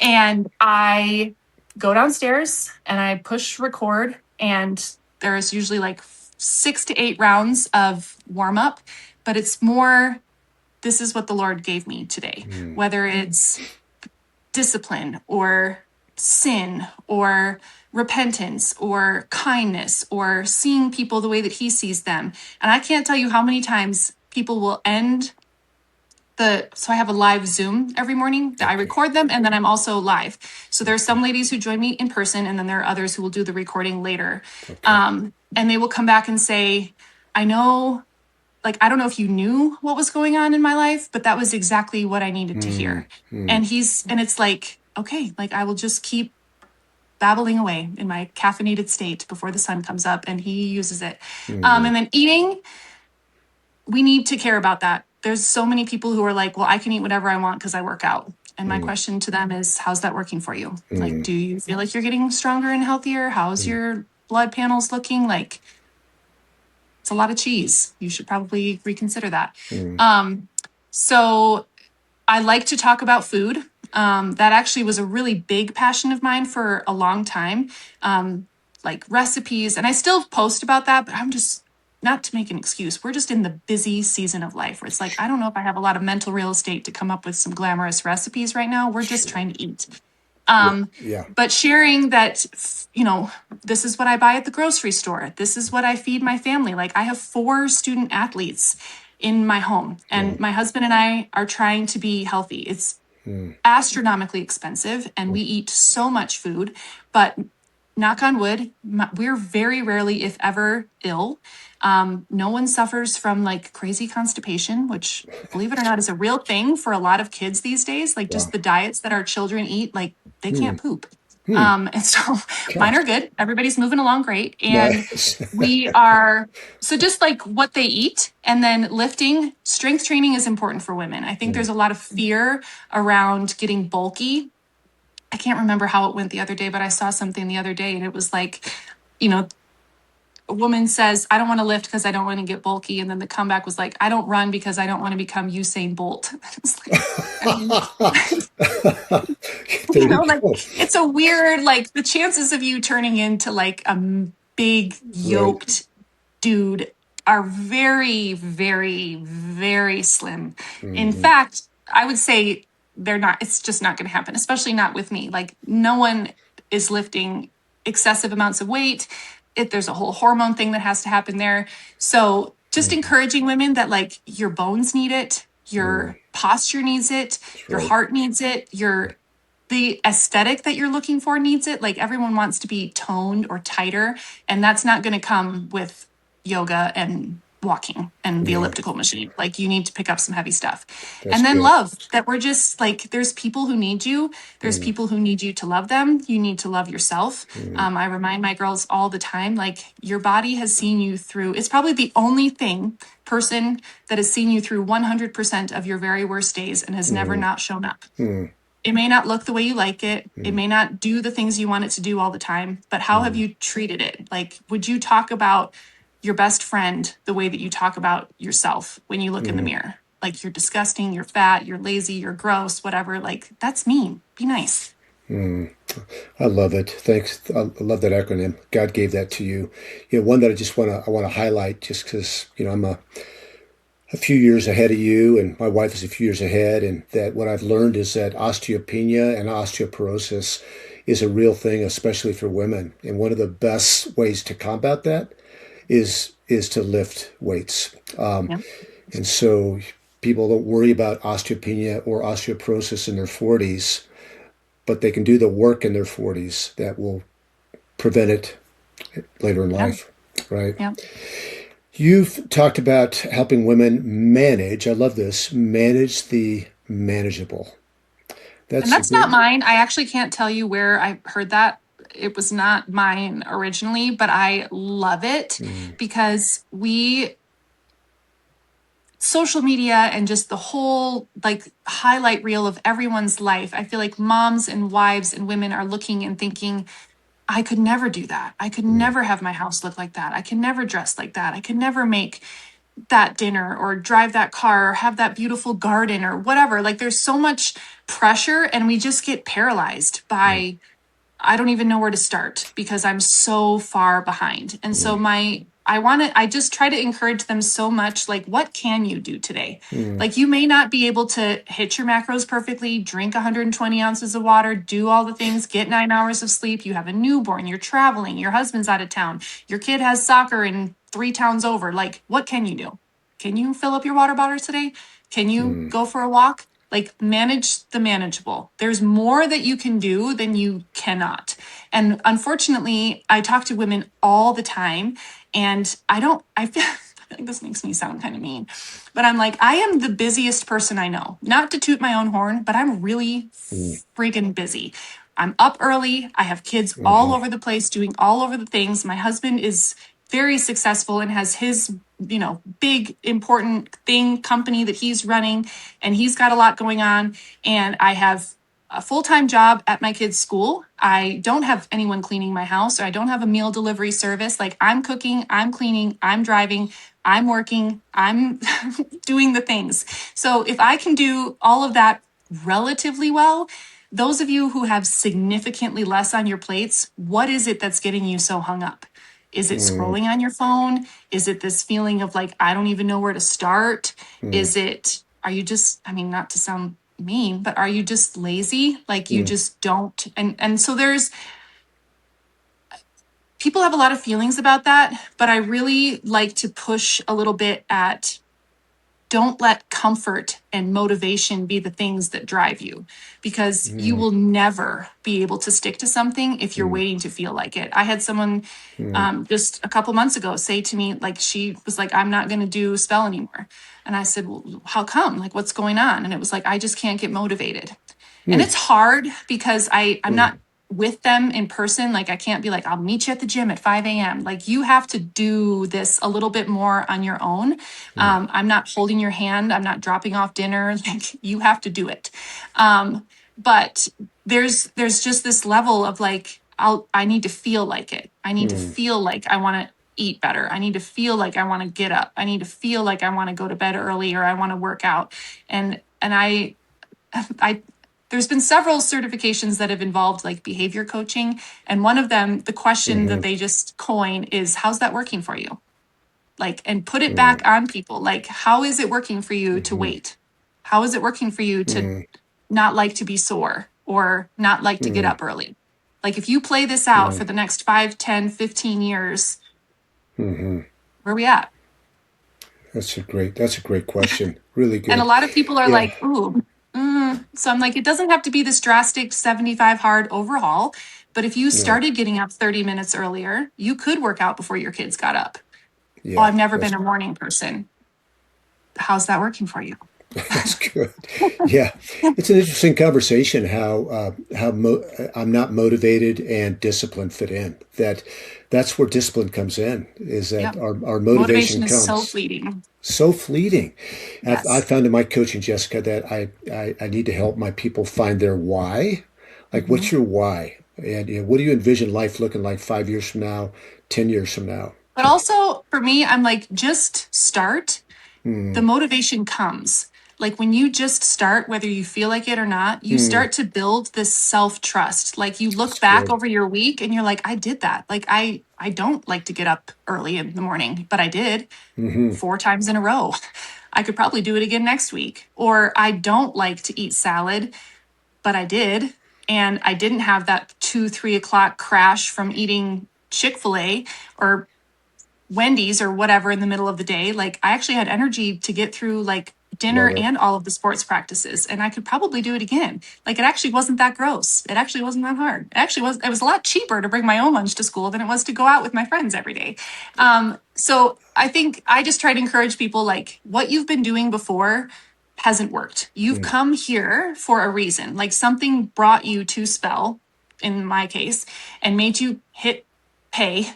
And I go downstairs and I push record, and there's usually like 6 to 8 rounds of warm up, but it's more, this is what the Lord gave me today, Hmm. whether it's discipline or sin or repentance or kindness or seeing people the way that he sees them. And I can't tell you how many times people will end so I have a live Zoom every morning that I Okay. record them, and then I'm also live. So there's some ladies who join me in person, and then there are others who will do the recording later. Okay. And they will come back and say, I know, like, I don't know if you knew what was going on in my life, but that was exactly what I needed to Hmm. hear. Hmm. And it's like, okay, like, I will just keep babbling away in my caffeinated state before the sun comes up, and he uses it. Hmm. And then eating, we need to care about that. There's so many people who are like, well, I can eat whatever I want because I work out. And my question to them is, how's that working for you? Like, Mm. do you feel like you're getting stronger and healthier? How's your blood panels looking? Like, it's a lot of cheese. You should probably reconsider that. Mm. So I like to talk about food. That actually was a really big passion of mine for a long time, like recipes. And I still post about that, but I'm just not to make an excuse. We're just in the busy season of life where it's like, I don't know if I have a lot of mental real estate to come up with some glamorous recipes right now. We're just Sure. trying to eat. Yeah. Yeah. But sharing that, this is what I buy at the grocery store. This is what I feed my family. Like I have 4 student athletes in my home, Wow. and my husband and I are trying to be healthy. It's Mm. astronomically expensive, and we eat so much food, but knock on wood, we're very rarely, if ever, ill. No one suffers from like crazy constipation, which, believe it or not, is a real thing for a lot of kids these days. Like just Wow. the diets that our children eat, like they Hmm. can't poop. Hmm. And so mine Gosh. are good. Everybody's moving along great. And Nice. we are, so just like what they eat, and then lifting, strength training is important for women. I think Mm. there's a lot of fear around getting bulky. I can't remember how it went the other day, but I saw something the other day and it was like, you know, a woman says, I don't want to lift because I don't want to get bulky. And then the comeback was like, I don't run because I don't want to become Usain Bolt. It's like, I mean, There you like go. it's a weird, like the chances of you turning into like a big Right. yoked dude are very, very, very slim. In Hmm. fact, I would say they're not, it's just not going to happen, especially not with me. Like, no one is lifting excessive amounts of weight. There's a whole hormone thing that has to happen there. So, just Hmm. encouraging women that, like, your bones need it, Hmm. your posture needs it, That's your right. heart needs it, the aesthetic that you're looking for needs it. Like everyone wants to be toned or tighter, and that's not going to come with yoga and walking and the Yeah. elliptical machine. Like you need to pick up some heavy stuff. That's And then good. love that we're just like, there's people who need you. There's Mm. people who need you to love them. You need to love yourself. Mm. I remind my girls all the time, like your body has seen you through, it's probably the only person that has seen you through 100% of your very worst days and has never Mm. not shown up. Mm. It may not look the way you like it. It Mm. may not do the things you want it to do all the time, but how have Mm. you treated it? Like, would you talk about your best friend the way that you talk about yourself when you look in the Mm. mirror? Like, you're disgusting, you're fat, you're lazy, you're gross, whatever. Like, that's mean. Be nice. Mm. I love it. Thanks. I love that acronym. God gave that to you. One that I want to highlight just because I'm a few years ahead of you, and my wife is a few years ahead. And that what I've learned is that osteopenia and osteoporosis is a real thing, especially for women. And one of the best ways to combat that is to lift weights. Yeah. And so people don't worry about osteopenia or osteoporosis in their 40s, but they can do the work in their 40s that will prevent it later in Yeah. life, right? Yeah. You've talked about helping women manage, I love this, manage the manageable. And That's a that's not good, mine. I actually can't tell you where I heard that. It was not mine originally, but I love it mm, because social media and just the whole like highlight reel of everyone's life. I feel like moms and wives and women are looking and thinking, I could never do that. I could mm, never have my house look like that. I can never dress like that. I can never make that dinner or drive that car or have that beautiful garden or whatever. Like there's so much pressure and we just get paralyzed mm, by I don't even know where to start because I'm so far behind. And so mm, I just try to encourage them so much. Like, what can you do today? mm, Like, you may not be able to hit your macros perfectly, drink 120 ounces of water, do all the things, get 9 hours of sleep. You have a newborn, you're traveling, your husband's out of town, your kid has soccer in 3 towns over. Like, what can you do? Can you fill up your water bottle today? Can you mm, go for a walk? Like manage the manageable. There's more that you can do than you cannot. And unfortunately, I talk to women all the time and I feel like this makes me sound kind of mean, but I'm like, I am the busiest person I know. Not to toot my own horn, but I'm really mm, freaking busy. I'm up early. I have kids all mhm, over the place doing all over the things. My husband is very successful and has his big, important company that he's running, and he's got a lot going on. And I have a full-time job at my kids' school. I don't have anyone cleaning my house, or I don't have a meal delivery service. Like, I'm cooking, I'm cleaning, I'm driving, I'm working, I'm doing the things. So if I can do all of that relatively well, those of you who have significantly less on your plates, what is it that's getting you so hung up? Is it scrolling on your phone? Is it this feeling of like, I don't even know where to start? Are you just, I mean, not to sound mean, but are you just lazy? Like, you just don't. And so people have a lot of feelings about that, but I really like to push a little bit at, don't let comfort and motivation be the things that drive you, because you will never be able to stick to something if you're waiting to feel like it. I had someone just a couple months ago say to me, like, she was like, I'm not going to do spell anymore. And I said, well, how come? Like, what's going on? And it was like, I just can't get motivated. And it's hard because I'm not with them in person. Like, I can't be like, I'll meet you at the gym at 5 a.m. Like, you have to do this a little bit more on your own. I'm not holding your hand. I'm not dropping off dinner. Like, you have to do it. But there's just this level of like, I need to feel like it. I need to feel like I want to eat better. I need to feel like I want to get up. I need to feel like I want to go to bed early, or I want to work out. And I there's been several certifications that have involved like behavior coaching. And one of them, the question that they just coin is, how's that working for you? Like, and put it back on people. Like, how is it working for you to wait? How is it working for you to not like to be sore, or not like to get up early? Like, if you play this out for the next 5, 10, 15 years, where are we at? That's a great question. Really good. And a lot of people are like, ooh. So I'm like, it doesn't have to be this drastic 75 hard overhaul. But if you started getting up 30 minutes earlier, you could work out before your kids got up. Oh, I've never been a morning person. How's that working for you? That's good. Yeah, it's an interesting conversation I'm not motivated and discipline fit in. That's where discipline comes in. Is that Yep. our motivation Motivation is so comes fleeting. so fleeting. I Yes. found in my coaching, Jessica, that I need to help my people find their why. Like, what's your why? And what do you envision life looking like 5 years from now, 10 years from now? But also for me, I'm like, just start. The motivation comes. Like, when you just start, whether you feel like it or not, you start to build this self-trust. Like, you look That's back good. over your week and you're like, I did that. Like, I don't like to get up early in the morning, but I did 4 times in a row. I could probably do it again next week. Or I don't like to eat salad, but I did. And I didn't have that 2, 3 o'clock crash from eating Chick-fil-A or Wendy's or whatever in the middle of the day. Like, I actually had energy to get through like Love dinner it. and all of the sports practices. And I could probably do it again. Like, it actually wasn't that gross. It actually wasn't that hard. It was a lot cheaper to bring my own lunch to school than it was to go out with my friends every day. So I think I just try to encourage people, like, what you've been doing before hasn't worked. You've come here for a reason. Like, something brought you to spell, in my case, and made you hit pay.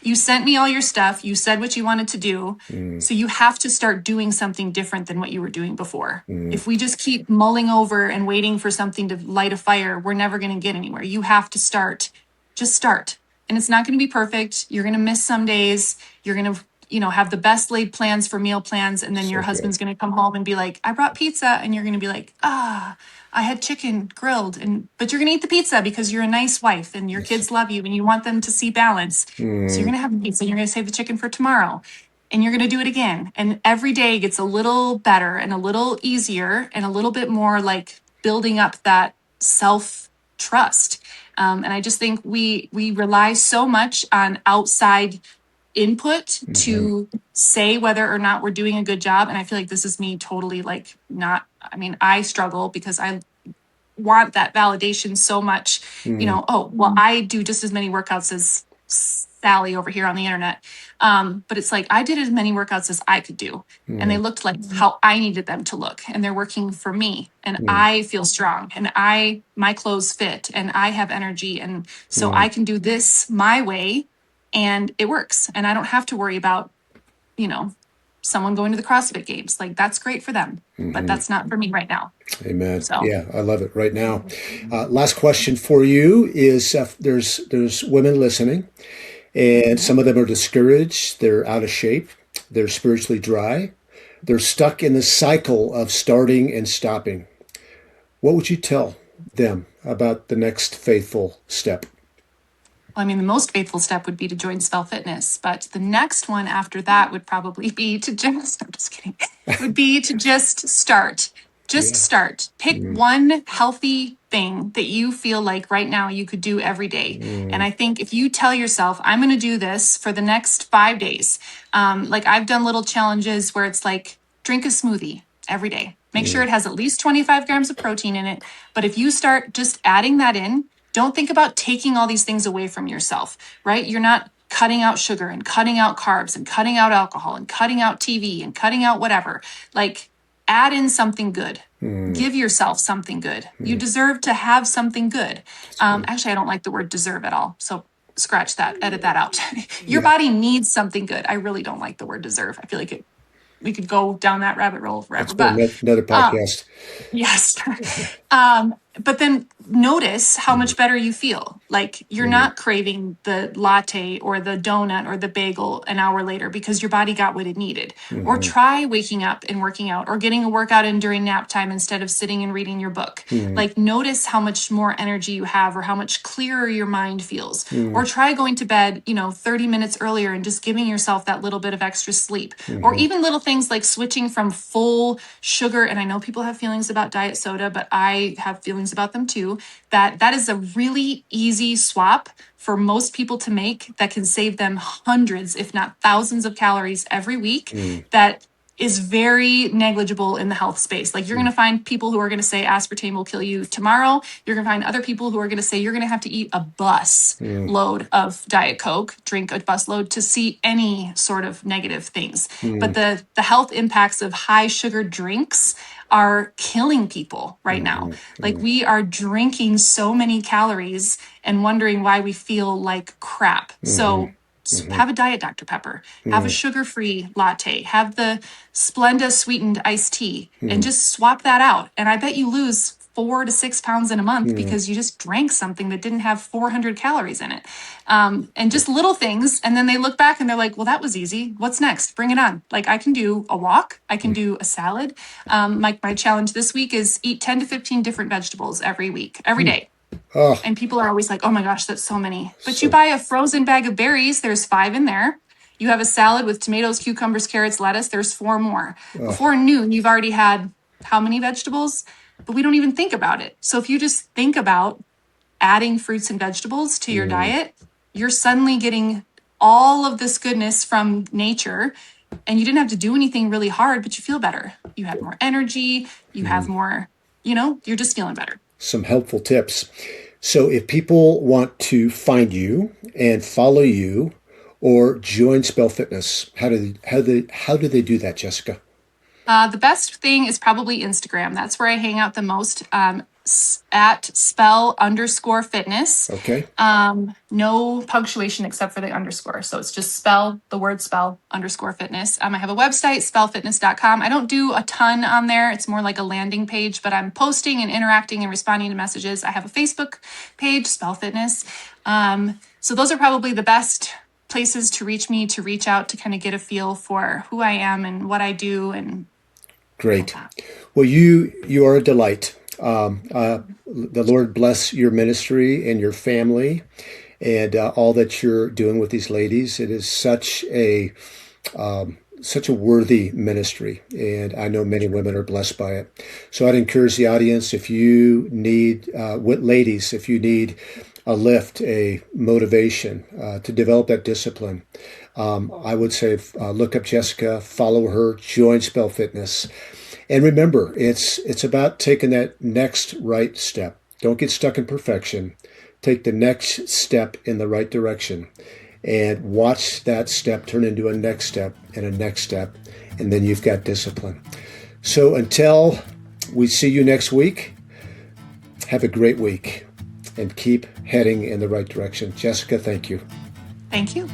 You sent me all your stuff. You said what you wanted to do. So you have to start doing something different than what you were doing before. If we just keep mulling over and waiting for something to light a fire, we're never going to get anywhere. You have to start. Just start. And it's not going to be perfect. You're going to miss some days. You're going to, have the best laid plans for meal plans. And then your So good. husband's going to come home and be like, I brought pizza. And you're going to be like, I had chicken grilled. But you're going to eat the pizza because you're a nice wife and your Yes. kids love you and you want them to see balance. So you're going to have pizza and you're going to save the chicken for tomorrow. And you're going to do it again. And every day gets a little better and a little easier and a little bit more like building up that self trust. And I just think we rely so much on outside input to say whether or not we're doing a good job. And I feel like this is me totally like not, I mean, I struggle because I want that validation so much, oh, well, I do just as many workouts as Sally over here on the internet. But it's like, I did as many workouts as I could do. And they looked like how I needed them to look. And they're working for me. And I feel strong and my clothes fit and I have energy. And so I can do this my way and it works. And I don't have to worry about someone going to the CrossFit games. Like, that's great for them, but that's not for me right now. Amen. So Yeah, I love it right now. Last question for you is there's women listening, and some of them are discouraged. They're out of shape. They're spiritually dry. They're stuck in the cycle of starting and stopping. What would you tell them about the next faithful step? I mean, the most faithful step would be to join Spell Fitness, but the next one after that would probably be to just, I'm just kidding, would be to just start. Just Yeah. start. Pick one healthy thing that you feel like right now you could do every day. And I think if you tell yourself, I'm going to do this for the next 5 days, like I've done little challenges where it's like, drink a smoothie every day. Make sure it has at least 25 grams of protein in it. But if you start just adding that in, don't think about taking all these things away from yourself, right? You're not cutting out sugar and cutting out carbs and cutting out alcohol and cutting out TV and cutting out whatever. Like, add in something good. Give yourself something good. You deserve to have something good. Actually, I don't like the word deserve at all. So scratch that, edit that out. Your body needs something good. I really don't like the word deserve. I feel like we could go down that rabbit hole forever. That's for another podcast. Yes. But then notice how much better you feel. Like, you're not craving the latte or the donut or the bagel an hour later because your body got what it needed. Or try waking up and working out, or getting a workout in during nap time instead of sitting and reading your book. Like, notice how much more energy you have, or how much clearer your mind feels. Or try going to bed, 30 minutes earlier and just giving yourself that little bit of extra sleep. Or even little things like switching from full sugar. And I know people have feelings about diet soda, but I have feelings about them too. That is a really easy swap for most people to make that can save them hundreds, if not thousands of calories every week. That is very negligible in the health space. Like, you're going to find people who are going to say aspartame will kill you tomorrow. You're going to find other people who are going to say you're going to have to eat a bus load of Diet Coke, drink a bus load to see any sort of negative things. But the health impacts of high sugar drinks are killing people right now. Like, we are drinking so many calories and wondering why we feel like crap. So have a diet Dr. Pepper, have a sugar-free latte, have the Splenda sweetened iced tea, and just swap that out. And I bet you lose 4 to 6 pounds in a month because you just drank something that didn't have 400 calories in it. And just little things. And then they look back and they're like, well, that was easy. What's next? Bring it on. Like, I can do a walk. I can do a salad. My challenge this week is eat 10 to 15 different vegetables every week, every day. Oh, And people are always like, oh my gosh, that's so many. But you buy a frozen bag of berries, there's 5 in there. You have a salad with tomatoes, cucumbers, carrots, lettuce, there's 4 more. Before noon, you've already had how many vegetables? But we don't even think about it. So if you just think about adding fruits and vegetables to your diet, you're suddenly getting all of this goodness from nature. And you didn't have to do anything really hard, but you feel better. You have more energy. You have more, you're just feeling better. some helpful tips. So if people want to find you and follow you or join Spell Fitness, how do they do that, Jessica? The best thing is probably Instagram. That's where I hang out the most. At spell_fitness. Okay. No punctuation except for the underscore. So it's just the word spell_fitness. I have a website, spellfitness.com. I don't do a ton on there. It's more like a landing page, but I'm posting and interacting and responding to messages. I have a Facebook page, Spell Fitness. So those are probably the best places to reach me, to reach out, to kind of get a feel for who I am and what I do. And great. Well, you are a delight. The Lord bless your ministry and your family and all that you're doing with these ladies. It is such a worthy ministry, and I know many women are blessed by it. So I'd encourage the audience, if you need, ladies, if you need a lift, a motivation to develop that discipline, I would say look up Jessica, follow her, join Spell Fitness. And remember, it's about taking that next right step. Don't get stuck in perfection. Take the next step in the right direction and watch that step turn into a next step and a next step. And then you've got discipline. So until we see you next week, have a great week and keep heading in the right direction. Jessica, thank you. Thank you.